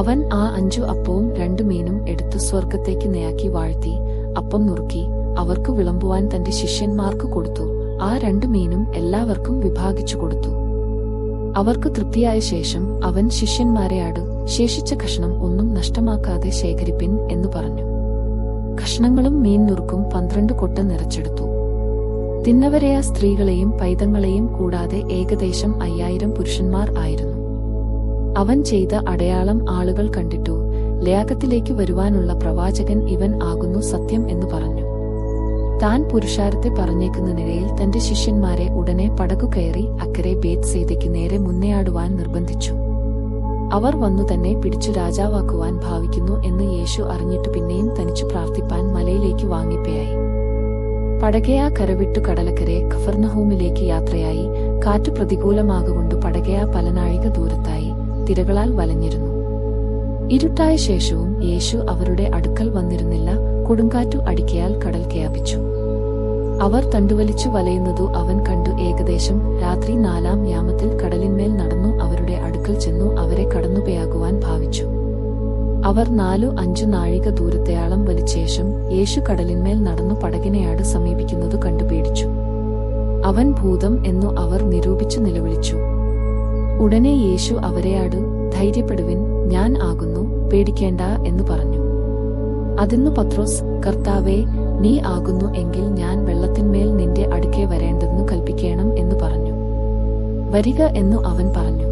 അവൻ ആ 5 അപ്പവും 2 മീനും എടുത്തു സ്വർഗ്ഗത്തേക്ക് നെയാക്കി വാഴ്ത്തി, അപ്പം നുറുക്കി അവർക്ക് വിളമ്പുവാൻ തന്റെ ശിഷ്യന്മാർക്ക് കൊടുത്തു. ആ 2 മീനും എല്ലാവർക്കും വിഭാഗിച്ചു കൊടുത്തു. അവർക്ക് തൃപ്തിയായ ശേഷം അവൻ ശിഷ്യന്മാരെയാടു, ശേഷിച്ച കഷണം ഒന്നും നഷ്ടമാക്കാതെ ശേഖരിപ്പിൻ എന്നു പറഞ്ഞു. കഷണങ്ങളും മീൻ നുറുക്കും 12 കൊട്ട നിറച്ചെടുത്തു. തിന്നവരെയ സ്ത്രീകളെയും പൈതങ്ങളെയും കൂടാതെ ഏകദേശം 5000 പുരുഷന്മാർ ആയിരുന്നു. അവൻ ചെയ്ത അടയാളം ആളുകൾ കണ്ടിട്ടു, ലേഖത്തിലേക്ക് വരുവാനുള്ള പ്രവാചകൻ ഇവൻ ആകുന്നു സത്യം എന്നു പറഞ്ഞു. താൻ പുരുഷാരത്തെ പറഞ്ഞേക്കുന്ന നിലയിൽ തന്റെ ശിഷ്യന്മാരെ ഉടനെ പടകു കയറി അക്കരെ ബേത്സയിദയ്ക്ക് നേരെ മുന്നേയാടുവാൻ നിർബന്ധിച്ചു. അവർ വന്നു തന്നെ പിടിച്ചു രാജാവാക്കുവാൻ ഭാവിക്കുന്നു എന്ന് യേശു അറിഞ്ഞിട്ടു പിന്നെയും തനിച്ചു പ്രാർത്ഥിപ്പാൻ മലയിലേക്ക് വാങ്ങിപ്പയായി. പടകയാ കരവിട്ടു കടലക്കരെ കഫർനഹൂമിലേക്ക് യാത്രയായി. കാറ്റു പ്രതികൂലമാകൊണ്ട് പടകയാ പല നാഴിക ദൂരത്തായി, തിരകളാൽ വലഞ്ഞിരുന്നു. ഇരുട്ടായ ശേഷവും യേശു അവരുടെ അടുക്കൽ വന്നിരുന്നില്ല. കൊടുങ്കാറ്റു അടിക്കയാൽ കടൽ കയാപിച്ചു. അവർ തണ്ടുവലിച്ചു വലയുന്നതു അവൻ കണ്ടു. ഏകദേശം രാത്രി 4-ാം യാമത്തിൽ കടലിന്മേൽ നടന്നു അവരുടെ അടുക്കൽ ചെന്നു അവരെ കടന്നുപയാകുവാൻ ഭാവിച്ചു. അവർ 4-5 നാഴിക ദൂരത്തെയാളം വലിച്ചേഷം യേശു കടലിന്മേൽ നടന്നു പടകിനെയാട് സമീപിക്കുന്നതു കണ്ടു പേടിച്ചു. അവൻ ഭൂതം എന്നു അവർ നിരൂപിച്ചു നിലവിളിച്ചു. ഉടനെ യേശു അവരെയാടു, ധൈര്യപ്പെടുവിൻ, ഞാൻ ആകുന്നു, പേടിക്കേണ്ട എന്നു പറഞ്ഞു. അതിന്നു പത്രോസ്, കർത്താവേ, നീ ആകുന്നു എങ്കിൽ ഞാൻ വെള്ളത്തിന്മേൽ നിന്റെ അടുക്കെ വരേണ്ടതെന്നു കൽപ്പിക്കണം എന്നു പറഞ്ഞു. വരിക എന്നു അവൻ പറഞ്ഞു.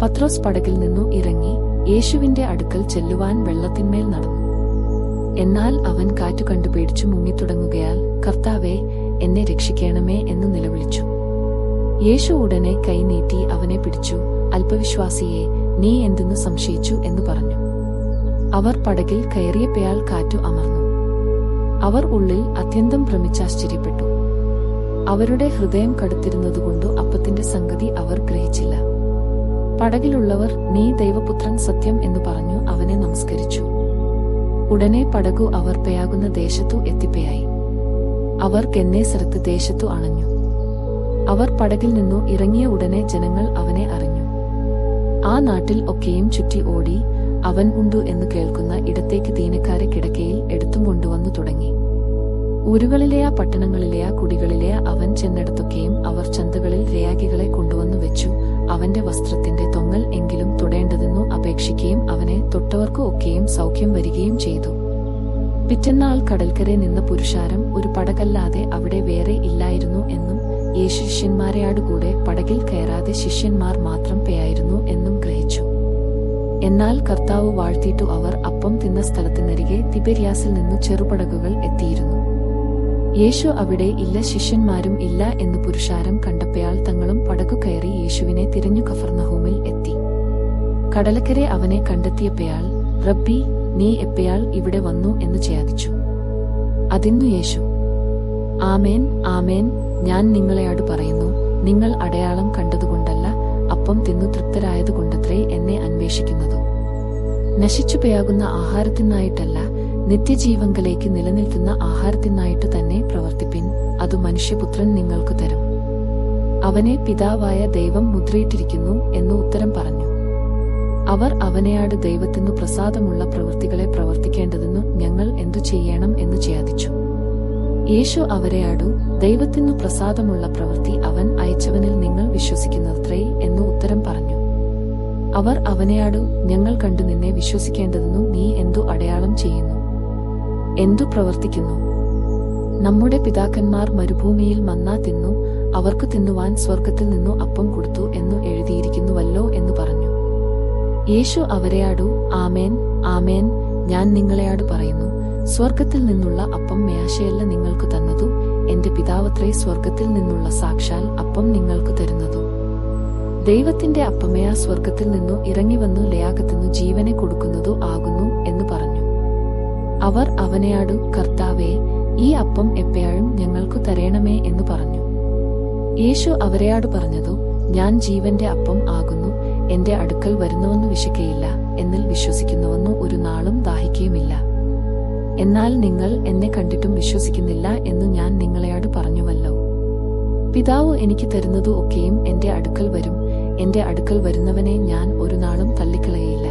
പത്രോസ് പടകിൽ നിന്നു ഇറങ്ങി യേശുവിന്റെ അടുക്കൽ ചെല്ലുവാൻ വെള്ളത്തിന്മേൽ നടന്നു. എന്നാൽ അവൻ കാറ്റു കണ്ടു പേടിച്ചു മുങ്ങിത്തുടങ്ങുകയാൽ, കർത്താവേ, എന്നെ രക്ഷിക്കണമേ എന്ന് നിലവിളിച്ചു. യേശു ഉടനെ കൈ നീട്ടി അവനെ പിടിച്ചു. അല്പവിശ്വാസിയെ, നീ എന്തെന്നു സംശയിച്ചു എന്നു പറഞ്ഞു. അവർ പടകിൽ കയറിയപ്പോൾ കാറ്റു അമർന്നു. അവർ ഉള്ളിൽ അത്യന്തം ഭ്രമിച്ചാശ്ചര്യപ്പെട്ടു. അവരുടെ ഹൃദയം കടുത്തിരുന്നതുകൊണ്ടു അപ്പത്തിന്റെ സംഗതി അവർ ഗ്രഹിച്ചില്ല. പടകിലുള്ളവർ, നീ ദൈവപുത്രൻ സത്യം എന്നു പറഞ്ഞു അവനെ നമസ്കരിച്ചു. ഉടനെ പടകു അവർ പെയാകുന്ന ദേശത്തു എത്തിപ്പയായി. അവർ ഗന്നേസരത്ത് ദേശത്തു അണഞ്ഞു. അവർ പടകിൽ നിന്നു ഇറങ്ങിയ ഉടനെ ജനങ്ങൾ അവനെ അറിഞ്ഞു. ആ നാട്ടിൽ ഒക്കെയും ചുറ്റി ഓടി അവൻ ഉണ്ടു എന്ന് കേൾക്കുന്ന ഇടത്തേക്ക് ദീനക്കാരെ കിടക്കയിൽ എടുത്തും കൊണ്ടുവന്നു തുടങ്ങി. ഊരുകളിലെയാ പട്ടണങ്ങളിലെയാ കുടികളിലെയാ അവൻ ചെന്നിടത്തൊക്കെയും അവർ ചന്തകളിൽ രയാഗികളെ കൊണ്ടുവന്നു വെച്ചു. അവന്റെ വസ്ത്രത്തിന്റെ തൊങ്ങൽ എങ്കിലും തൊടേണ്ടതെന്നു അപേക്ഷിക്കുകയും അവനെ തൊട്ടവർക്കു ഒക്കെയും സൗഖ്യം വരികയും ചെയ്തു. പിറ്റന്നാൾ കടൽക്കരെ നിന്ന പുരുഷാരം ഒരു പടകല്ലാതെ അവിടെ വേറെ ഇല്ലായിരുന്നു എന്നും യേശു ശിഷ്യന്മാരെയാടുകൂടെ പടകിൽ കയറാതെ ശിഷ്യന്മാർ മാത്രം പെയായിരുന്നു എന്നും ഗ്രഹിച്ചു. എന്നാൽ കർത്താവ് വാഴ്ത്തിയിട്ടു അവർ അപ്പം തിന്ന സ്ഥലത്തിനരികെ തിബെര്യാസിൽ നിന്നു ചെറുപടകുകൾ എത്തിയിരുന്നു. യേശു അവിടെ ഇല്ല, ശിഷ്യന്മാരും ഇല്ല എന്ന് പുരുഷാരം കണ്ടപ്പോൾ തങ്ങളും പടകു കയറി യേശുവിനെ തിരഞ്ഞു കഫർനഹൂമിൽ എത്തി. കടലക്കരെ അവനെ കണ്ടെത്തിയപ്പോൾ, റബ്ബി, നീ എപ്പോൾ ഇവിടെ വന്നു എന്ന് ചേദിച്ചു. അതിന്നു യേശു, ആമേൻ, ആമേൻ, ഞാൻ നിങ്ങളെയാടു പറയുന്നു, നിങ്ങൾ അടയാളം കണ്ടതുകൊണ്ടല്ല, അപ്പം തിന്നു തൃപ്തരായതുകൊണ്ടത്രേ എന്നെ അന്വേഷിക്കുന്നതു. നശിച്ചുപയാകുന്ന ആഹാരത്തിനായിട്ടല്ല, നിത്യജീവങ്കലേക്ക് നിലനിൽക്കുന്ന ആഹാരത്തിനായിട്ടു തന്നെ പ്രവർത്തിപ്പിൻ, അതു മനുഷ്യപുത്രൻ നിങ്ങൾക്കു തരും. അവനെ പിതാവായ ദൈവം മുദ്രയിട്ടിരിക്കുന്നു എന്നു ഉത്തരം പറഞ്ഞു. അവർ അവനെയാട് ദൈവത്തിനു പ്രസാദമുള്ള പ്രവൃത്തികളെ പ്രവർത്തിക്കേണ്ടതെന്നു ഞങ്ങൾ എന്തു ചെയ്യണം എന്നു ചേദിച്ചു. യേശു അവരെയാടു, ദൈവത്തിനു പ്രസാദമുള്ള പ്രവൃത്തി അവൻ അയച്ചവനിൽ നിങ്ങൾ വിശ്വസിക്കുന്നത്രേ എന്നു ഉത്തരം പറഞ്ഞു. അവർ അവനെയാടു, ഞങ്ങൾ കണ്ടു നിന്നെ വിശ്വസിക്കേണ്ടതെന്നു നീ എന്തു അടയാളം ചെയ്യുന്നു? എന്തു പ്രവർത്തിക്കുന്നു? നമ്മുടെ പിതാക്കന്മാർ മരുഭൂമിയിൽ മന്ന തിന്നു, അവർക്ക് തിന്നുവാൻ സ്വർഗത്തിൽ നിന്നു അപ്പം കൊടുത്തു എന്നു എഴുതിയിരിക്കുന്നുവല്ലോ എന്നു പറഞ്ഞു. യേശു അവരെയാടു, ആമേൻ ആമേൻ, ഞാൻ നിങ്ങളെയാടു പറയുന്നു, സ്വർഗത്തിൽ നിന്നുള്ള അപ്പം മേശയല്ല നിങ്ങൾക്ക് തന്നതു, എന്റെ പിതാവത്രേ സ്വർഗത്തിൽ നിന്നുള്ള സാക്ഷാൽ അപ്പം നിങ്ങൾക്ക് തരുന്നതു. ദൈവത്തിന്റെ അപ്പമേയ സ്വർഗത്തിൽ നിന്നു ഇറങ്ങിവന്നു ലയാകത്തിനു ജീവനെ കൊടുക്കുന്നതു ആകുന്നു എന്നു പറഞ്ഞു. അവർ അവനെയാടു, കർത്താവേ, ഈ അപ്പം എപ്പോഴും ഞങ്ങൾക്കു തരേണമേ എന്നു പറഞ്ഞു. യേശു അവരെയാടു പറഞ്ഞതു, ഞാൻ ജീവന്റെ അപ്പം ആകുന്നു, എന്റെ അടുക്കൽ വരുന്നവന്നു വിശക്കയില്ല, എന്നിൽ വിശ്വസിക്കുന്നവന്നു ഒരു നാളും ദാഹിക്കുകയുമില്ല. എന്നാൽ നിങ്ങൾ എന്നെ കണ്ടിട്ടും വിശ്വസിക്കുന്നില്ല എന്നു ഞാൻ നിങ്ങളെയാടു പറഞ്ഞുവല്ലോ. പിതാവ് എനിക്ക് തരുന്നതു ഒക്കെയും എന്റെ അടുക്കൽ വരും, എന്റെ അടുക്കൽ വരുന്നവനെ ഞാൻ ഒരു നാളും തള്ളിക്കളയയില്ല.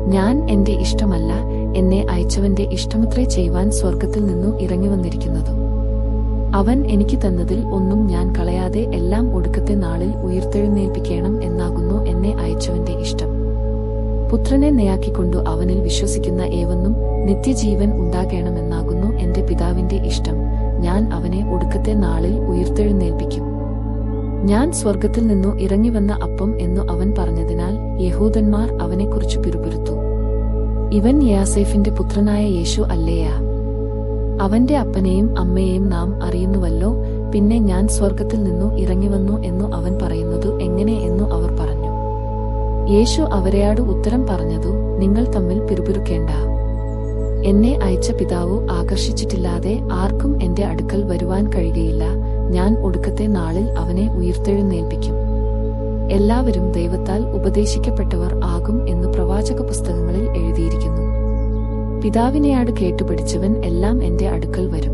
ഞാൻ എന്റെ ഇഷ്ടമല്ല, എന്നെ അയച്ചവന്റെ ഇഷ്ടമത്രേ ചെയ്യുവാൻ സ്വർഗത്തിൽ നിന്നു ഇറങ്ങിവന്നിരിക്കുന്നതു. അവൻ എനിക്ക് തന്നതിൽ ഒന്നും ഞാൻ കളയാതെ എല്ലാം ഒടുക്കത്തെ നാളിൽ ഉയിർത്തെഴുന്നേൽപ്പിക്കണം എന്നാകുന്നു എന്നെ അയച്ചവന്റെ ഇഷ്ടം. പുത്രനെ നെയാക്കിക്കൊണ്ടു അവനിൽ വിശ്വസിക്കുന്ന ഏവനും നിത്യജീവൻ ഉണ്ടാകണമെന്നാകുന്നു എന്റെ പിതാവിന്റെ ഇഷ്ടം. ഞാൻ അവനെ ഒടുക്കത്തെ നാളിൽ ഉയിർത്തെഴുന്നേൽപ്പിക്കും. ഞാൻ സ്വർഗത്തിൽ നിന്നു ഇറങ്ങിവന്ന അപ്പം എന്നു അവൻ പറഞ്ഞതിനാൽ യഹൂദന്മാർ അവനെക്കുറിച്ചു പിറുപിറുത്തു. ഇവൻ യോസേഫിന്റെ പുത്രനായ യേശു അല്ലേയാ? അവന്റെ അപ്പനെയും അമ്മയെയും നാം അറിയുന്നുവല്ലോ. പിന്നെ ഞാൻ സ്വർഗത്തിൽ നിന്നു ഇറങ്ങിവന്നു എന്നു അവൻ പറയുന്നതു എങ്ങനെ എന്നു അവർ പറഞ്ഞു. യേശു അവരെയാടു ഉത്തരം പറഞ്ഞതു, നിങ്ങൾ തമ്മിൽ പിറുപിറുക്കേണ്ട. എന്നെ അയച്ച പിതാവു ആകർഷിച്ചിട്ടില്ലാതെ ആർക്കും എന്റെ അടുക്കൽ വരുവാൻ കഴിയുകയില്ല. ഞാൻ ഒടുക്കത്തെ നാളിൽ അവനെ ഉയിർത്തെഴുന്നേൽപ്പിക്കും. എല്ലാവരും ദൈവത്താൽ ഉപദേശിക്കപ്പെട്ടവർ ആകും എന്ന് പ്രവാചക പുസ്തകങ്ങളിൽ എഴുതിയിരിക്കുന്നു. പിതാവിനെയാട് കേട്ടുപഠിച്ചവൻ എല്ലാം എന്റെ അടുക്കൽ വരും.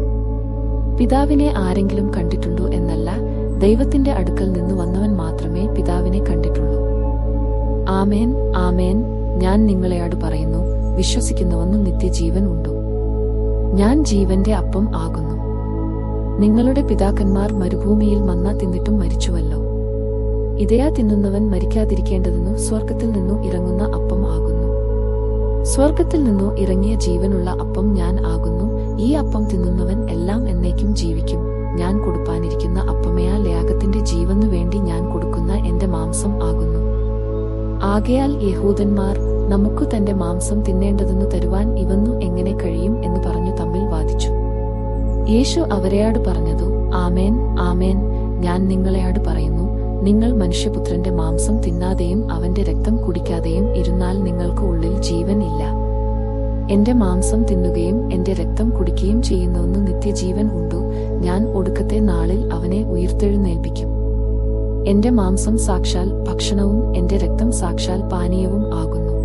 പിതാവിനെ ആരെങ്കിലും കണ്ടിട്ടുണ്ടോ എന്നല്ല, ദൈവത്തിന്റെ അടുക്കൽ നിന്നു വന്നവൻ മാത്രമേ പിതാവിനെ കണ്ടിട്ടുള്ളൂ. ആമേൻ ആമേൻ, ഞാൻ നിങ്ങളെയാട് പറയുന്നു, വിശ്വസിക്കുന്നവനും നിത്യജീവൻ ഉണ്ടു. ഞാൻ ജീവന്റെ അപ്പം ആകുന്നു. നിങ്ങളുടെ പിതാക്കന്മാർ മരുഭൂമിയിൽ മന്ന തിന്നിട്ടും മരിച്ചുവല്ലോ. ഇതയാ തിന്നുന്നവൻ മരിക്കാതിരിക്കേണ്ടതെന്നു സ്വർഗത്തിൽ നിന്നു ഇറങ്ങുന്ന അപ്പം ആകുന്നു. സ്വർഗത്തിൽ നിന്നു ഇറങ്ങിയ ജീവനുള്ള അപ്പം ഞാൻ ആകുന്നു. ഈ അപ്പം തിന്നുന്നവൻ എല്ലാം എന്നേക്കും ജീവിക്കും. ഞാൻ കൊടുപ്പാനിരിക്കുന്ന അപ്പമേയാ യാഗത്തിന്റെ ജീവനു വേണ്ടി ഞാൻ കൊടുക്കുന്ന എന്റെ മാംസം ആകുന്നു. ആകയാൽ യഹൂദന്മാർ, നമുക്കു തന്റെ മാംസം തിന്നേണ്ടതെന്നു തരുവാൻ ഇവന്നു എങ്ങനെ കഴിയും എന്നു പറഞ്ഞു തമ്മിൽ വാദിച്ചു. യേശു അവരെയാട് പറഞ്ഞതു, ആമേൻ ആമേൻ, ഞാൻ നിങ്ങളെയാട് പറയുന്നു, നിങ്ങൾ മനുഷ്യപുത്രന്റെ മാംസം തിന്നാതെയും അവന്റെ രക്തം കുടിക്കാതെയും ഇരുന്നാൽ നിങ്ങൾക്ക് ഉള്ളിൽ ജീവൻ ഇല്ല. എന്റെ മാംസം തിന്നുകയും എന്റെ രക്തം കുടിക്കുകയും ചെയ്യുന്നവന്നു നിത്യജീവൻ ഉണ്ടു. ഞാൻ ഒടുക്കത്തെ നാളിൽ അവനെ ഉയിർത്തെഴുന്നേൽപ്പിക്കും. എന്റെ മാംസം സാക്ഷാൽ ഭക്ഷണവും എന്റെ രക്തം സാക്ഷാൽ പാനീയവും ആകുന്നു.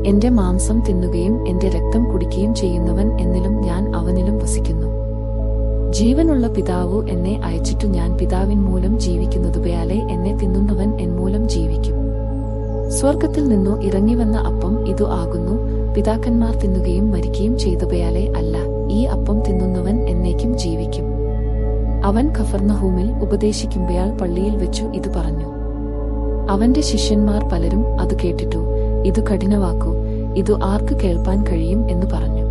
എന്റെ മാംസം തിന്നുകയും എന്റെ രക്തം കുടിക്കുകയും ചെയ്യുന്നവൻ എന്നിലും ഞാൻ അവനിലും വസിക്കുന്നു. ജീവനുള്ള പിതാവു എന്നെ അയച്ചിട്ടു ഞാൻ പിതാവിൻ മൂലം ജീവിക്കുന്നതുപോയാലെ എന്നെ തിന്നുന്നവൻ എൻ മൂലം ജീവിക്കും. സ്വർഗത്തിൽ നിന്നു ഇറങ്ങിവന്ന അപ്പം ഇതു ആകുന്നു. പിതാക്കന്മാർ തിന്നുകയും മരിക്കുകയും ചെയ്തതുപോയാലെ അല്ല, ഈ അപ്പം തിന്നുന്നവൻ എന്നേക്കും ജീവിക്കും. അവൻ കഫർന്നഹൂമിൽ ഉപദേശിക്കുമ്പോൾ പള്ളിയിൽ വെച്ചു ഇത് പറഞ്ഞു. അവന്റെ ശിഷ്യന്മാർ പലരും അത് കേട്ടിട്ടു, ഇതു കഠിനവാക്കു, ഇതു ആർക്ക് കേൾപ്പാൻ കഴിയും എന്ന് പറഞ്ഞു.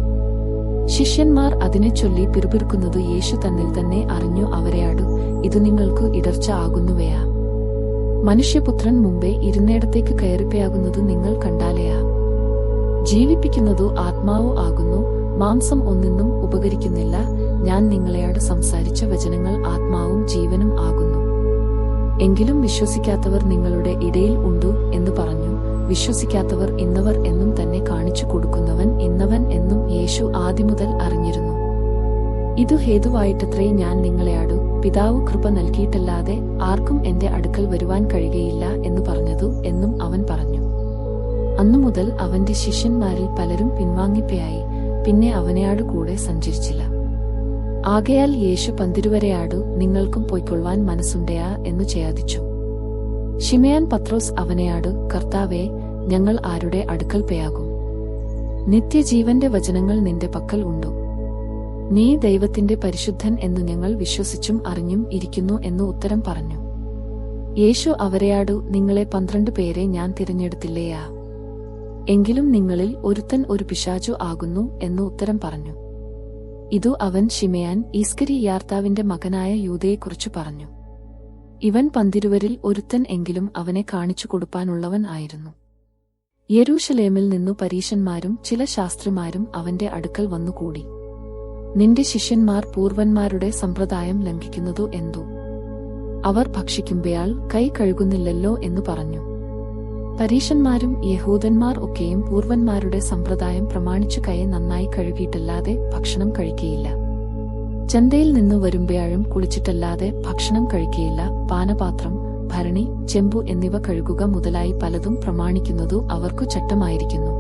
ശിഷ്യന്മാർ അതിനെ ചൊല്ലി പിറുപിറുക്കുന്നതു യേശു തന്നിൽ തന്നെ അറിഞ്ഞു അവരെയാടു, ഇതു നിങ്ങൾക്ക് ഇടർച്ച ആകുന്നുവയാ? മനുഷ്യപുത്രൻ മുമ്പേ ഇരുന്നേടത്തേക്ക് കയറിപ്പയാകുന്നതു നിങ്ങൾ കണ്ടാലയാ? ജീവിപ്പിക്കുന്നതു ആത്മാവു ആകുന്നു, മാംസം ഒന്നിനും ഉപകരിക്കുന്നില്ല. ഞാൻ നിങ്ങളെയാട് സംസാരിച്ച വചനങ്ങൾ ആത്മാവും ജീവനും ആകുന്നു. എങ്കിലും വിശ്വസിക്കാത്തവർ നിങ്ങളുടെ ഇടയിൽ ഉണ്ടു എന്ന് പറഞ്ഞു. വിശ്വസിക്കാത്തവർ ഇന്നവർ എന്നും തന്നെ കാണിച്ചു കൊടുക്കുന്നവൻ ഇന്നവൻ എന്നും യേശു ആദിമുതൽ അറിഞ്ഞിരുന്നു. ഇതു ഹേതുവായിട്ടത്രേ ഞാൻ നിങ്ങളെയാടു, പിതാവ് കൃപ നൽകിയിട്ടല്ലാതെ ആർക്കും എന്റെ അടുക്കൽ വരുവാൻ കഴിയുകയില്ല എന്ന് പറഞ്ഞതു എന്നും അവൻ പറഞ്ഞു. അന്നുമുതൽ അവന്റെ ശിഷ്യന്മാരിൽ പലരും പിൻവാങ്ങിപ്പയായി, പിന്നെ അവനെയാടു കൂടെ സഞ്ചരിച്ചില്ല. ആകയാൽ യേശു പന്തിരുവരെയാടു, നിങ്ങൾക്കും പൊയ്ക്കൊള്ളുവാൻ മനസ്സുണ്ടയാ എന്നു ചേദിച്ചു. ശിമയോൻ പത്രോസ് അവനെയാടു, കർത്താവേ, ഞങ്ങൾ ആരുടെ അടുക്കൽ പയാകും? നിത്യജീവന്റെ വചനങ്ങൾ നിന്റെ പക്കൽ ഉണ്ടു. നീ ദൈവത്തിന്റെ പരിശുദ്ധൻ എന്നു ഞങ്ങൾ വിശ്വസിച്ചും അറിഞ്ഞും ഇരിക്കുന്നു എന്നു ഉത്തരം പറഞ്ഞു. യേശു അവരെയാടു, നിങ്ങളെ 12 പേരെ ഞാൻ തിരഞ്ഞെടുത്തില്ലേയാ? എങ്കിലും നിങ്ങളിൽ ഒരുത്തൻ ഒരു പിശാചു ആകുന്നു എന്നു ഉത്തരം പറഞ്ഞു. ഇതു അവൻ ശിമയാൻ ഈസ്കരിയാർത്താവിന്റെ മകനായ യൂദയെക്കുറിച്ചു പറഞ്ഞു. ഇവൻ 12 ഒരുത്തൻ എങ്കിലും അവനെ കാണിച്ചു കൊടുപ്പാനുള്ളവൻ ആയിരുന്നു. യെരൂശലേമിൽ നിന്നു പരീശന്മാരും ചില ശാസ്ത്രിമാരും അവന്റെ അടുക്കൽ വന്നുകൂടി. നിന്റെ ശിഷ്യന്മാർ പൂർവന്മാരുടെ സമ്പ്രദായം ലംഘിക്കുന്നതു എന്തു? അവർ ഭക്ഷിക്കുമ്പയാൾ കൈ കഴുകുന്നില്ലല്ലോ എന്നു പറഞ്ഞു. പരീശന്മാരും യഹൂദന്മാർ ഒക്കെയും പൂർവന്മാരുടെ സമ്പ്രദായം പ്രമാണിച്ചു കൈ നന്നായി കഴുകിയിട്ടല്ലാതെ ഭക്ഷണം കഴിക്കയില്ല. ചന്തയിൽ നിന്നു വരുമ്പയാഴും കുളിച്ചിട്ടല്ലാതെ ഭക്ഷണം കഴിക്കയില്ല. പാനപാത്രം, ഭരണി, ചെമ്പു എന്നിവ കഴുകുക മുതലായി പലതും പ്രമാണിക്കുന്നതു അവർക്കു ചട്ടമായിരിക്കുന്നു.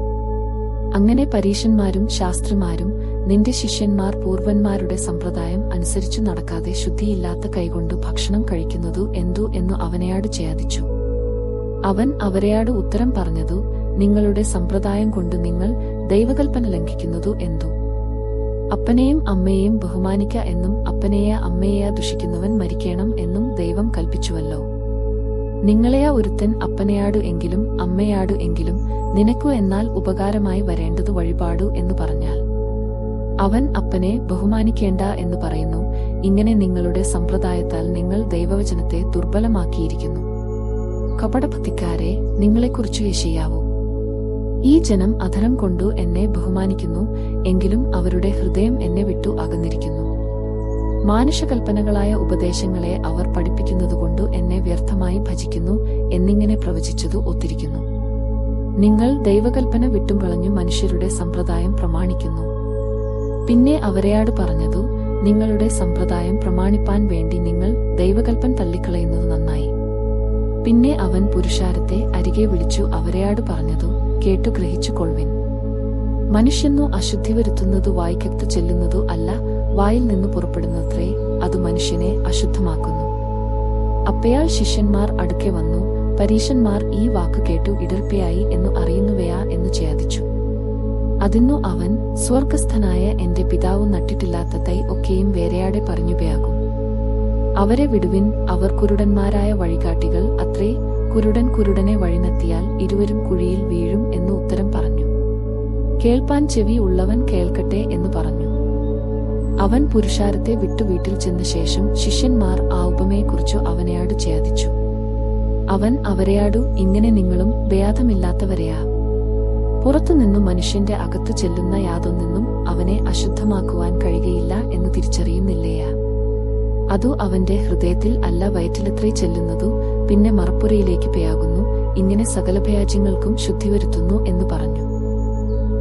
അങ്ങനെ പരീശന്മാരും ശാസ്ത്രിമാരും നിന്റെ ശിഷ്യന്മാർ പൂർവന്മാരുടെ സമ്പ്രദായം അനുസരിച്ചു നടക്കാതെ ശുദ്ധിയില്ലാത്ത കൈകൊണ്ടു ഭക്ഷണം കഴിക്കുന്നതു എന്തു എന്നു അവനെയാട് ചോദിച്ചു. അവൻ അവരെയാട് ഉത്തരം പറഞ്ഞതു, നിങ്ങളുടെ സമ്പ്രദായം കൊണ്ട് നിങ്ങൾ ദൈവകൽപ്പന ലംഘിക്കുന്നതു എന്തു? അപ്പനെയും അമ്മയെയും ബഹുമാനിക്ക എന്നും അപ്പനെയാ അമ്മയെയാ ദുഷിക്കുന്നവൻ മരിക്കണം എന്നും ദൈവം കൽപ്പിച്ചുവല്ലോ. നിങ്ങളെയാ ഒരുത്തൻ അപ്പനെയാടു എങ്കിലും അമ്മയാടു എങ്കിലും നിനക്കു എന്നാൽ ഉപകാരമായി വരേണ്ടതു വഴിപാടു എന്നു പറഞ്ഞാൽ അവൻ അപ്പനെ ബഹുമാനിക്കേണ്ട എന്ന് പറയുന്നു. ഇങ്ങനെ നിങ്ങളുടെ സമ്പ്രദായത്താൽ നിങ്ങൾ ദൈവവചനത്തെ ദുർബലമാക്കിയിരിക്കുന്നു. കപടഭക്തിക്കാരെ, നിങ്ങളെക്കുറിച്ചു യെശയ്യാവു, ഈ ജനം അധരം കൊണ്ടു എന്നെ ബഹുമാനിക്കുന്നു, എങ്കിലും അവരുടെ ഹൃദയം എന്നെ വിട്ടു അകന്നിരിക്കുന്നു. മാനുഷകൽപ്പനകളായ ഉപദേശങ്ങളെ അവർ പഠിപ്പിക്കുന്നതുകൊണ്ടു എന്നെ വ്യർത്ഥമായി ഭജിക്കുന്നു എന്നിങ്ങനെ പ്രവചിച്ചതു ഒത്തിരിക്കുന്നു. നിങ്ങൾ ദൈവകൽപ്പന വിട്ടും കളഞ്ഞു മനുഷ്യരുടെ സമ്പ്രദായം പ്രമാണിക്കുന്നു. പിന്നെ അവരെയാട് പറഞ്ഞതു, നിങ്ങളുടെ സമ്പ്രദായം പ്രമാണിപ്പാൻ വേണ്ടി നിങ്ങൾ ദൈവകൽപ്പന തള്ളിക്കളയുന്നത് നന്നായി. പിന്നെ അവൻ പുരുഷാരത്തെ അരികെ വിളിച്ചു അവരെയാട് പറഞ്ഞതു, കേട്ടു ഗ്രഹിച്ചു കൊള്ളുവിൻ. മനുഷ്യനു അശുദ്ധി വരുത്തുന്നതു വായ്ക്കകത്തു ചെല്ലുന്നതു അല്ല, വായിൽ നിന്നു പുറപ്പെടുന്നത്രേ അത് മനുഷ്യനെ അശുദ്ധമാക്കുന്നു. അപ്പയാൾ ശിഷ്യന്മാർ അടുക്കെ വന്നു, പരീശന്മാർ ഈ വാക്കു കേട്ടു ഇടർപ്പയായി എന്നു അറിയുന്നുവയാ എന്നു ചോദിച്ചു. അതിന്നു അവൻ, സ്വർഗസ്ഥനായ എന്റെ പിതാവു നട്ടിട്ടില്ലാത്ത തൈ ഒക്കെയും വേറെയാടെ പറഞ്ഞുപയാകും. അവരെ വിടുവിൻ, അവർ കുരുടന്മാരായ വഴികാട്ടികൾ അത്രേ. കുരുടൻ കുരുടനെ വഴിനത്തിയാൽ ഇരുവരും കുഴിയിൽ വീഴും എന്നു ഉത്തരം പറഞ്ഞു. കേൾപ്പാൻ ചെവി ഉള്ളവൻ കേൾക്കട്ടെ എന്നു പറഞ്ഞു. അവൻ പുരുഷാരത്തെ വിട്ടു വീട്ടിൽ ചെന്ന ശേഷം ശിഷ്യന്മാർ ആ ഉപമയെക്കുറിച്ചു അവനെയാടു ചോദിച്ചു. അവൻ അവരെയാടു, ഇങ്ങനെ നിങ്ങളും ഭേദമില്ലാത്തവരെയാ? പുറത്തുനിന്നു മനുഷ്യന്റെ അകത്തു ചെല്ലുന്ന യാതൊന്നിനും അവനെ അശുദ്ധമാക്കുവാൻ കഴിയുകയില്ല എന്ന് തിരിച്ചറിയുന്നില്ലയാ? അതു അവന്റെ ഹൃദയത്തിൽ അല്ല വയറ്റിലത്രേ ചെല്ലുന്നതു, പിന്നെ മറപ്പുരയിലേക്ക് പേയാകുന്നു. ഇങ്ങനെ സകല ഭയാജ്യങ്ങൾക്കും ശുദ്ധി വരുത്തുന്നു എന്ന് പറഞ്ഞു.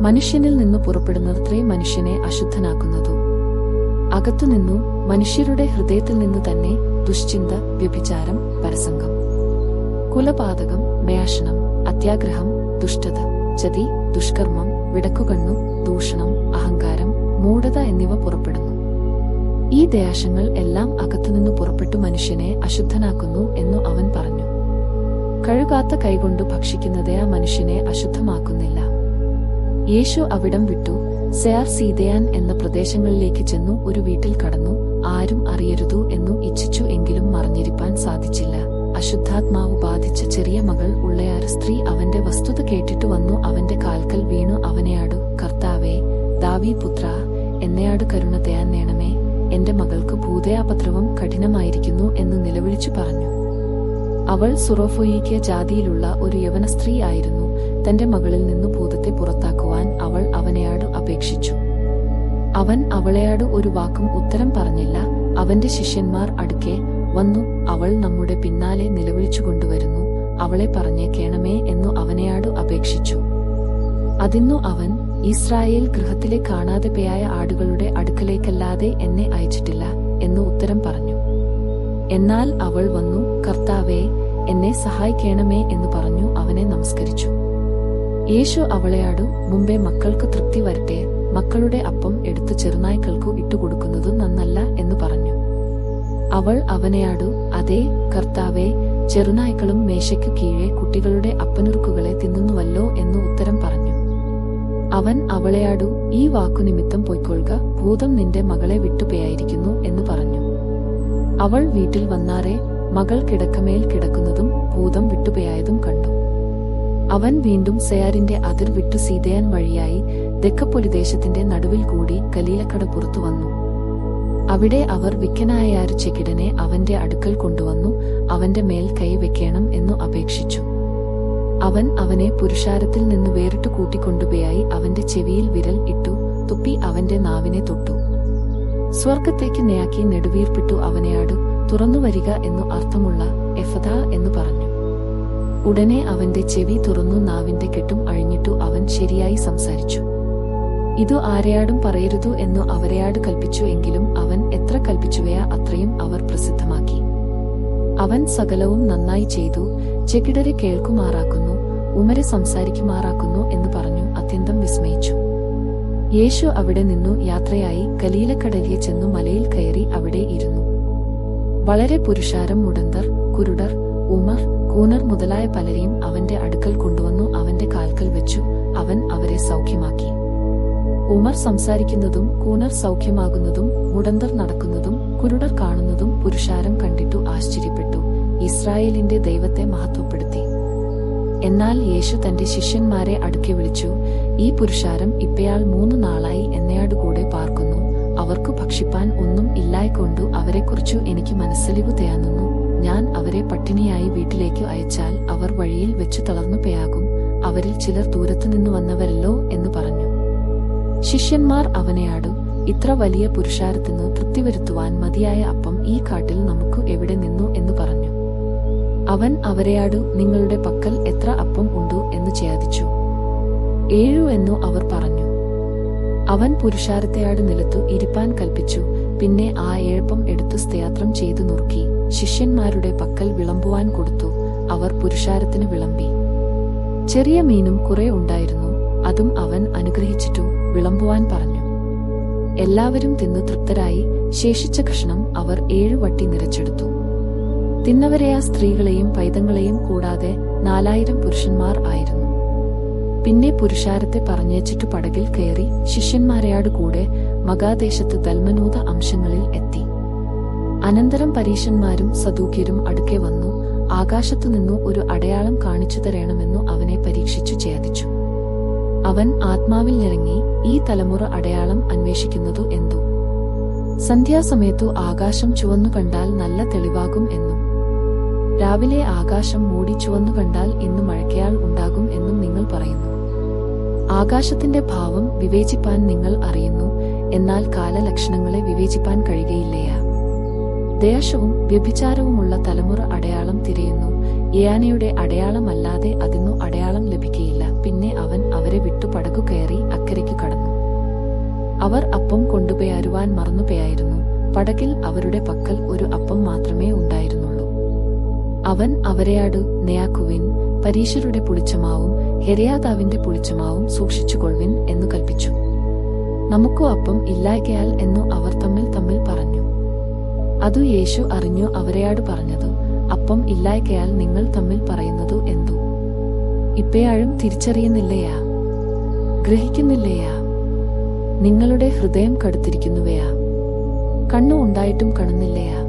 മനുഷ്യനിൽ നിന്നു പുറപ്പെടുന്നത്രേ മനുഷ്യനെ അശുദ്ധനാക്കുന്നതു. അകത്തുനിന്നു മനുഷ്യരുടെ ഹൃദയത്തിൽ നിന്നു തന്നെ ദുശ്ചിന്ത, വ്യഭിചാരം, പരസംഗം, കുലപാതകം, മേഷണം, അത്യാഗ്രഹം, ദുഷ്ടത, ചതി, ദുഷ്കർമ്മം, വിടക്കുകണ്ണു, ദൂഷണം, അഹങ്കാരം, മൂഢത എന്നിവ പുറപ്പെടുന്നു. ഈ ദയാശങ്ങൾ എല്ലാം അകത്തുനിന്നു പുറപ്പെട്ടു മനുഷ്യനെ അശുദ്ധനാക്കുന്നു എന്നു അവൻ പറഞ്ഞു. കഴുകാത്ത കൈകൊണ്ടു ഭക്ഷിക്കുന്നതേ ആ മനുഷ്യനെ അശുദ്ധമാക്കുന്നില്ല. യേശു അവിടം വിട്ടു സെയാർ സീദയാൻ എന്ന പ്രദേശങ്ങളിലേക്ക് ചെന്നു ഒരു വീട്ടിൽ കടന്നു. ആരും അറിയരുതു എന്നു ഇച്ഛിച്ചു, എങ്കിലും മറഞ്ഞിരിപ്പാൻ സാധിച്ചില്ല. അശുദ്ധാത്മാവ് ബാധിച്ച ചെറിയ മകൾ ഉള്ളയാറ് സ്ത്രീ അവന്റെ വസ്തുത കേട്ടിട്ടു വന്നു അവന്റെ കാൽക്കൽ വീണു അവനെയാടു, കർത്താവേ, ദാവീദ് പുത്ര, എന്നെയാടു കരുണ തേണമേ, എന്റെ മകൾക്ക് ഭൂതയാപദ്രവം കഠിനമായിരിക്കുന്നു എന്ന് നിലവിളിച്ചു പറഞ്ഞു. അവൾ സുറോഫോയിക്യ ജാതിയിലുള്ള ഒരു യവന സ്ത്രീ ആയിരുന്നു. തന്റെ മകളിൽ നിന്നു ഭൂതത്തെ പുറത്താക്കുവാൻ അവൾ അവനെയാടു അപേക്ഷിച്ചു. അവൻ അവളെയാടു ഒരു വാക്കും ഉത്തരം പറഞ്ഞില്ല. അവന്റെ ശിഷ്യന്മാർ അടുക്കെ വന്നു, അവൾ നമ്മുടെ പിന്നാലെ നിലവിളിച്ചുകൊണ്ടുവരുന്നു, അവളെ പറഞ്ഞേക്കേണമേ എന്നു അവനെയാടു അപേക്ഷിച്ചു. അതിന്നു അവൻ, ഇസ്രായേൽ ഗൃഹത്തിലെ കാണാതെ പോയ ആടുകളുടെ അടുക്കലേക്കല്ലാതെ എന്നെ അയച്ചിട്ടില്ല എന്നു ഉത്തരം പറഞ്ഞു. എന്നാൽ അവൾ വന്നു, കർത്താവേ, എന്നെ സഹായിക്കേണമേ എന്നു പറഞ്ഞു അവനെ നമസ്കരിച്ചു. യേശു അവളെയാടു, മുമ്പേ മക്കൾക്ക് തൃപ്തി വരട്ടെ, മക്കളുടെ അപ്പം എടുത്തു ചെറുനായ്ക്കൾക്കു ഇട്ടുകൊടുക്കുന്നത് നന്നല്ല എന്നു പറഞ്ഞു. അവൾ അവനെയാടു, അതേ കർത്താവേ, ചെറുനായ്ക്കളും മേശയ്ക്കു കീഴെ കുട്ടികളുടെ അപ്പനുറുക്കുകളെ തിന്നുന്നുവല്ലോ എന്നു ഉത്തരം പറഞ്ഞു. അവൻ അവളെയാടു, ഈ വാക്കുനിമിത്തം പൊയ്ക്കൊള്ളുക, ഭൂതം നിന്റെ മകളെ വിട്ടുപേയായിരിക്കുന്നു എന്ന് പറഞ്ഞു. അവൾ വീട്ടിൽ വന്നാറെ മകൾ കിടക്കമേൽ കിടക്കുന്നതും ഭൂതം വിട്ടുപേയായതും കണ്ടു. അവൻ വീണ്ടും സെയാരിന്റെ അതിർ വിട്ടു സീദോൻ വഴിയായി ദെക്കപ്പൊലിദേശത്തിന്റെ നടുവിൽ കൂടി ഗലീലക്കട പുറത്തു വന്നു. അവിടെ അവർ വിക്കനായ യാരു ചെകിടനെ അവന്റെ അടുക്കൽ കൊണ്ടുവന്നു അവന്റെ മേൽ കൈ വെക്കണം എന്നു അപേക്ഷിച്ചു. അവൻ അവനെ പുരുഷാരത്തിൽ നിന്ന് വേറിട്ടു കൂട്ടിക്കൊണ്ടുപോയി അവന്റെ ചെവിയിൽ വിരൽ ഇട്ടു, തുപ്പി അവന്റെ നാവിനെ തൊട്ടു. സ്വർഗത്തേക്ക് നേയാക്കി നെടുവീർപ്പിട്ടു അവനെയാടു, തുറന്നുവരിക എന്നു അർത്ഥമുള്ള എഫഥ എന്നു പറഞ്ഞു. ഉടനെ അവന്റെ ചെവി തുറന്നു, നാവിന്റെ കെട്ടും അഴിഞ്ഞിട്ടു അവൻ ശരിയായി സംസാരിച്ചു. ഇതു ആരെയാടും പറയരുതു എന്നു അവരെയാട് കൽപ്പിച്ചു. എങ്കിലും അവൻ എത്ര കൽപ്പിച്ചുവയാ അത്രയും അവർ പ്രസിദ്ധമാക്കി. അവൻ സകലവും നന്നായി ചെയ്തു, ചെകിടരെ കേൾക്കുമാറാക്കുന്നു, ഉമരെ സംസാരിക്കുമാറാക്കുന്നു എന്ന് പറഞ്ഞു അത്യന്തം വിസ്മയിച്ചു. യേശു അവിടെ നിന്നു യാത്രയായി ഗലീലക്കടലിൽ ചെന്നു മലയിൽ കയറി അവിടെ ഇരുന്നു. വളരെ പുരുഷാരം, മുടന്തർ, കുരുടർ, ഉമർ, കൂനർ മുതലായ പലരെയും അവന്റെ അടുക്കൽ കൊണ്ടുവന്നു അവന്റെ കാൽക്കൽ വെച്ചു. അവൻ അവരെ സൗഖ്യമാക്കി. ഉമർ സംസാരിക്കുന്നതും കൂനർ സൗഖ്യമാകുന്നതും മുടന്തർ നടക്കുന്നതും കുരുടർ കാണുന്നതും പുരുഷാരം കണ്ടിട്ടു ആശ്ചര്യപ്പെട്ടു, ഇസ്രായേലിന്റെ ദൈവത്തെ മഹത്വപ്പെടുത്തി. എന്നാൽ യേശു തന്റെ ശിഷ്യന്മാരെ അടുക്കെ വിളിച്ചു, ഈ പുരുഷാരം ഇപ്പയാൾ 3 നാളായി എന്നയാടുകൂടെ പാർക്കുന്നു, അവർക്കു ഭക്ഷിപ്പാൻ ഒന്നും ഇല്ലായ്കൊണ്ടു അവരെക്കുറിച്ചു എനിക്ക് മനസ്സലിവു തോന്നുന്നു. ഞാൻ അവരെ പട്ടിണിയായി വീട്ടിലേക്കു അയച്ചാൽ അവർ വഴിയിൽ വെച്ചു തളർന്നു പേയാകും, അവരിൽ ചിലർ ദൂരത്തുനിന്നു വന്നവരല്ലോ എന്നു പറഞ്ഞു. ശിഷ്യന്മാർ അവനെയാടു, ഇത്ര വലിയ പുരുഷാരത്തിനു തൃപ്തിവരുത്തുവാൻ മതിയായ അപ്പം ഈ കാട്ടിൽ നമുക്ക് എവിടെ നിന്നു എന്നു പറഞ്ഞു. അവൻ അവരെയാടു, നിങ്ങളുടെ പക്കൽ എത്ര അപ്പം ഉണ്ടു എന്ന് ചോദിച്ചു. 7 എന്നു അവർ പറഞ്ഞു. അവൻ പുരുഷാരത്തെയാട് നിലത്തു ഇരിപ്പാൻ കൽപ്പിച്ചു. പിന്നെ ആ 7 അപ്പം എടുത്തു സ്തോത്രം ചെയ്തു നുറുക്കി ശിഷ്യന്മാരുടെ പക്കൽ വിളമ്പുവാൻ കൊടുത്തു. അവർ പുരുഷാരത്തിന് വിളമ്പി. ചെറിയ മീനും കുറെ ഉണ്ടായിരുന്നു, അതും അവൻ അനുഗ്രഹിച്ചിട്ടു വിളമ്പുവാൻ പറഞ്ഞു. എല്ലാവരും തിന്നു തൃപ്തരായി. ശേഷിച്ച കഷ്ണം അവർ 7 വട്ടി നിറച്ചെടുത്തു. തിന്നവരെയാ സ്ത്രീകളെയും പൈതങ്ങളെയും കൂടാതെ 4000 പുരുഷന്മാർ ആയിരുന്നു. പിന്നെ പുരുഷാരത്തെ പറഞ്ഞേച്ചിട്ടു പടകിൽ കയറി ശിഷ്യന്മാരെയാട് കൂടെ മഗാദേശത്ത് ദൽമനൂത അംശങ്ങളിൽ എത്തി. അനന്തരം പരീശന്മാരും സദൂക്യരും അടുക്കെ വന്നു, ആകാശത്തുനിന്നു ഒരു അടയാളം കാണിച്ചു തരണമെന്നു അവനെ പരീക്ഷിച്ചു ചോദിച്ചു. അവൻ ആത്മാവിൽ നിറങ്ങി, ഈ തലമുറ അടയാളം അന്വേഷിക്കുന്നതു എന്തു? സന്ധ്യാസമയത്തു ആകാശം ചുവന്നു കണ്ടാൽ നല്ല തെളിവാകും എന്നും, രാവിലെ ആകാശം മൂടി ചുവന്നു കണ്ടാൽ ഇന്നു മഴയ്ക്കയാൾ ഉണ്ടാകും എന്നും നിങ്ങൾ പറയുന്നു. ആകാശത്തിന്റെ ഭാവം വിവേചിപ്പാൻ നിങ്ങൾ അറിയുന്നു, എന്നാൽ കാലലക്ഷണങ്ങളെ വിവേചിപ്പാൻ കഴിയുകയില്ലയാ. ദേശവും വ്യഭിചാരവുമുള്ള തലമുറ അടയാളം തിരയുന്നു, യാനയുടെ അടയാളമല്ലാതെ അതിനു അടയാളം ലഭിക്കയില്ല. പിന്നെ അവൻ അവരെ വിട്ടു പടകു കയറി അക്കരയ്ക്കു കടന്നു. അവർ അപ്പം കൊണ്ടുപോയാരുവാൻ മറന്നുപോയായിരുന്നു. പടകിൽ അവരുടെ പക്കൽ ഒരു അപ്പം മാത്രമേ ഉണ്ടായിരുന്നുള്ളൂ. അവൻ അവരെയാടു, നേയാക്കുവിൻ, പരീശരുടെ പുളിച്ചമാവും ഹെരോദാവിന്റെ പുളിച്ചമാവും സൂക്ഷിച്ചുകൊള്ളുവിൻ എന്നു കൽപ്പിച്ചു. നമുക്കു അപ്പം ഇല്ലായ്കയാൽ എന്നു അവർ തമ്മിൽ തമ്മിൽ പറഞ്ഞു. അതു യേശു അറിഞ്ഞു അവരെയാട് പറഞ്ഞതു, അപ്പം ഇല്ലായ്കയാൽ നിങ്ങൾ തമ്മിൽ പറയുന്നതു എന്തു? ഇപ്പയാഴും തിരിച്ചറിയുന്നില്ലയാ? ഗ്രഹിക്കുന്നില്ലയാ? നിങ്ങളുടെ ഹൃദയം കടുത്തിരിക്കുന്നുവയാ? കണ്ണു ഉണ്ടായിട്ടും കാണുന്നില്ലയാ?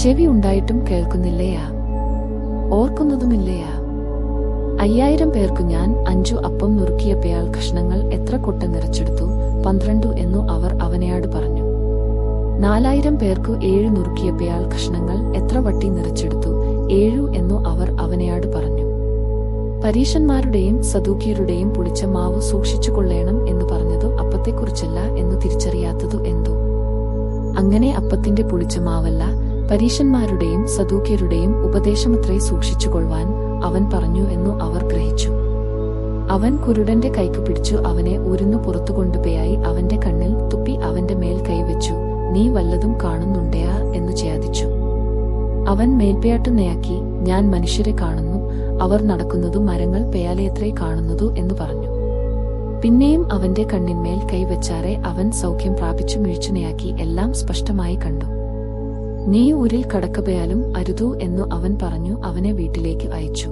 ചെവി ഉണ്ടായിട്ടും കേൾക്കുന്നില്ലയാ? ഓർക്കുന്നതുമില്ലയാ? 5000 പേർക്കു ഞാൻ 5 അപ്പം നുറുക്കിയപ്പയാൾ കഷ്ണങ്ങൾ എത്ര കൊട്ട നിറച്ചെടുത്തു? 12 എന്നു അവർ അവനെയാട് പറഞ്ഞു. 4000 പേർക്കു 7 നുറുക്കിയപ്പയാൾ കഷ്ണങ്ങൾ എത്ര വട്ടി നിറച്ചെടുത്തു? 7 എന്നു അവർ അവനെയാട് പറഞ്ഞു. പരീശന്മാരുടെയും സദൂക്യരുടെയും പുളിച്ച മാവ് സൂക്ഷിച്ചുകൊള്ളേണം എന്ന് പറഞ്ഞതു അപ്പത്തെക്കുറിച്ചല്ല എന്നു തിരിച്ചറിയാത്തതു എന്തു? അങ്ങനെ അപ്പത്തിന്റെ പുളിച്ച മാവല്ല, പരീശന്മാരുടെയും സദൂക്യരുടെയും ഉപദേശമത്രേ സൂക്ഷിച്ചുകൊള്ളുവാൻ അവൻ പറഞ്ഞു എന്നു അവർ ഗ്രഹിച്ചു. അവൻ കുരുടന്റെ കൈക്കു പിടിച്ചു അവനെ ഊരുന്നു പുറത്തു കൊണ്ടുപോയി അവന്റെ കണ്ണിൽ തുപ്പി അവന്റെ മേൽ കൈവച്ചു. നീ വല്ലതും കാണുന്നുണ്ടയാ എന്നു ചോദിച്ചു. അവൻ മേൽപേയാട്ടു നേയാക്കി, ഞാൻ മനുഷ്യരെ കാണുന്നു, അവർ നടക്കുന്നതു മരങ്ങൾ പേയാലയത്രേ കാണുന്നതു എന്നു പറഞ്ഞു. പിന്നെയും അവന്റെ കണ്ണിന്മേൽ കൈവച്ചാറെ അവൻ സൗഖ്യം പ്രാപിച്ചു മിഴിച്ചു നേയാക്കി എല്ലാം സ്പഷ്ടമായി കണ്ടു. നീ ഊരിൽ കടക്കപോയാലും അരുതു എന്നു അവൻ പറഞ്ഞു അവനെ വീട്ടിലേക്ക് അയച്ചു.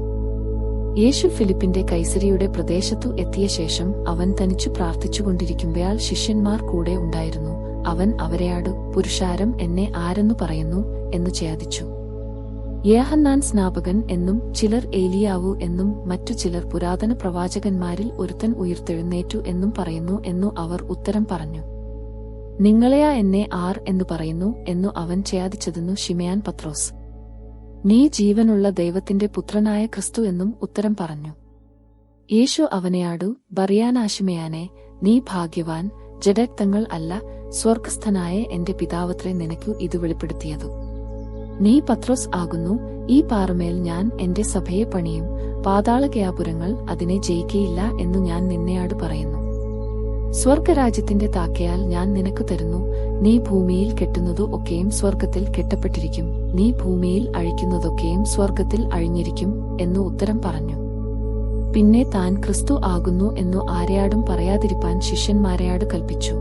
യേശു ഫിലിപ്പിന്റെ കൈസരിയുടെ പ്രദേശത്തു എത്തിയ ശേഷം അവൻ തനിച്ചു പ്രാർത്ഥിച്ചുകൊണ്ടിരിക്കുമ്പോൾ ശിഷ്യന്മാർ കൂടെ ഉണ്ടായിരുന്നു. അവൻ അവരെയാടു, പുരുഷാരം എന്നെ ആരെന്നു പറയുന്നു എന്നു ചോദിച്ചു. യോഹന്നാൻ സ്നാപകൻ എന്നും ചിലർ ഏലിയാവു എന്നും മറ്റു ചിലർ പുരാതന പ്രവാചകന്മാരിൽ ഒരുത്തൻ ഉയിർത്തെഴുന്നേറ്റു എന്നും പറയുന്നു എന്നു അവർ ഉത്തരം പറഞ്ഞു. നിങ്ങളെയാ എന്നെ ആർ എന്നു പറയുന്നു എന്നു അവൻ ചോദിച്ചതെന്നു ശിമയോൻ പത്രോസ്. നീ ജീവനുള്ള ദൈവത്തിന്റെ പുത്രനായ ക്രിസ്തു എന്നും ഉത്തരം പറഞ്ഞു. യേശു അവനെയാടു, ബറിയാനാശിമയാനെ, നീ ഭാഗ്യവാൻ, ജഡരക്തങ്ങൾ അല്ല, സ്വർഗസ്ഥനായ എന്റെ പിതാവത്രേ നിനക്കു ഇത് വെളിപ്പെടുത്തിയതു. നീ പത്രോസ് ആകുന്നു, ഈ പാറമേൽ ഞാൻ എന്റെ സഭയെ പണിയും, പാതാളകയാപുരങ്ങൾ അതിനെ ജയിക്കയില്ല എന്നു ഞാൻ നിന്നെയാടു പറയുന്നു. സ്വർഗരാജ്യത്തിന്റെ താക്കയാൽ ഞാൻ നിനക്ക് തരുന്നു. നീ ഭൂമിയിൽ കെട്ടുന്നതു ഒക്കെയും സ്വർഗത്തിൽ കെട്ടപ്പെട്ടിരിക്കും, നീ ഭൂമിയിൽ അഴിക്കുന്നതൊക്കെയും സ്വർഗത്തിൽ അഴിഞ്ഞിരിക്കും എന്നു ഉത്തരം പറഞ്ഞു. പിന്നെ താൻ ക്രിസ്തു ആകുന്നു എന്നു ആരെയാടും പറയാതിരിപ്പാൻ ശിഷ്യന്മാരെയാട് കൽപ്പിച്ചു.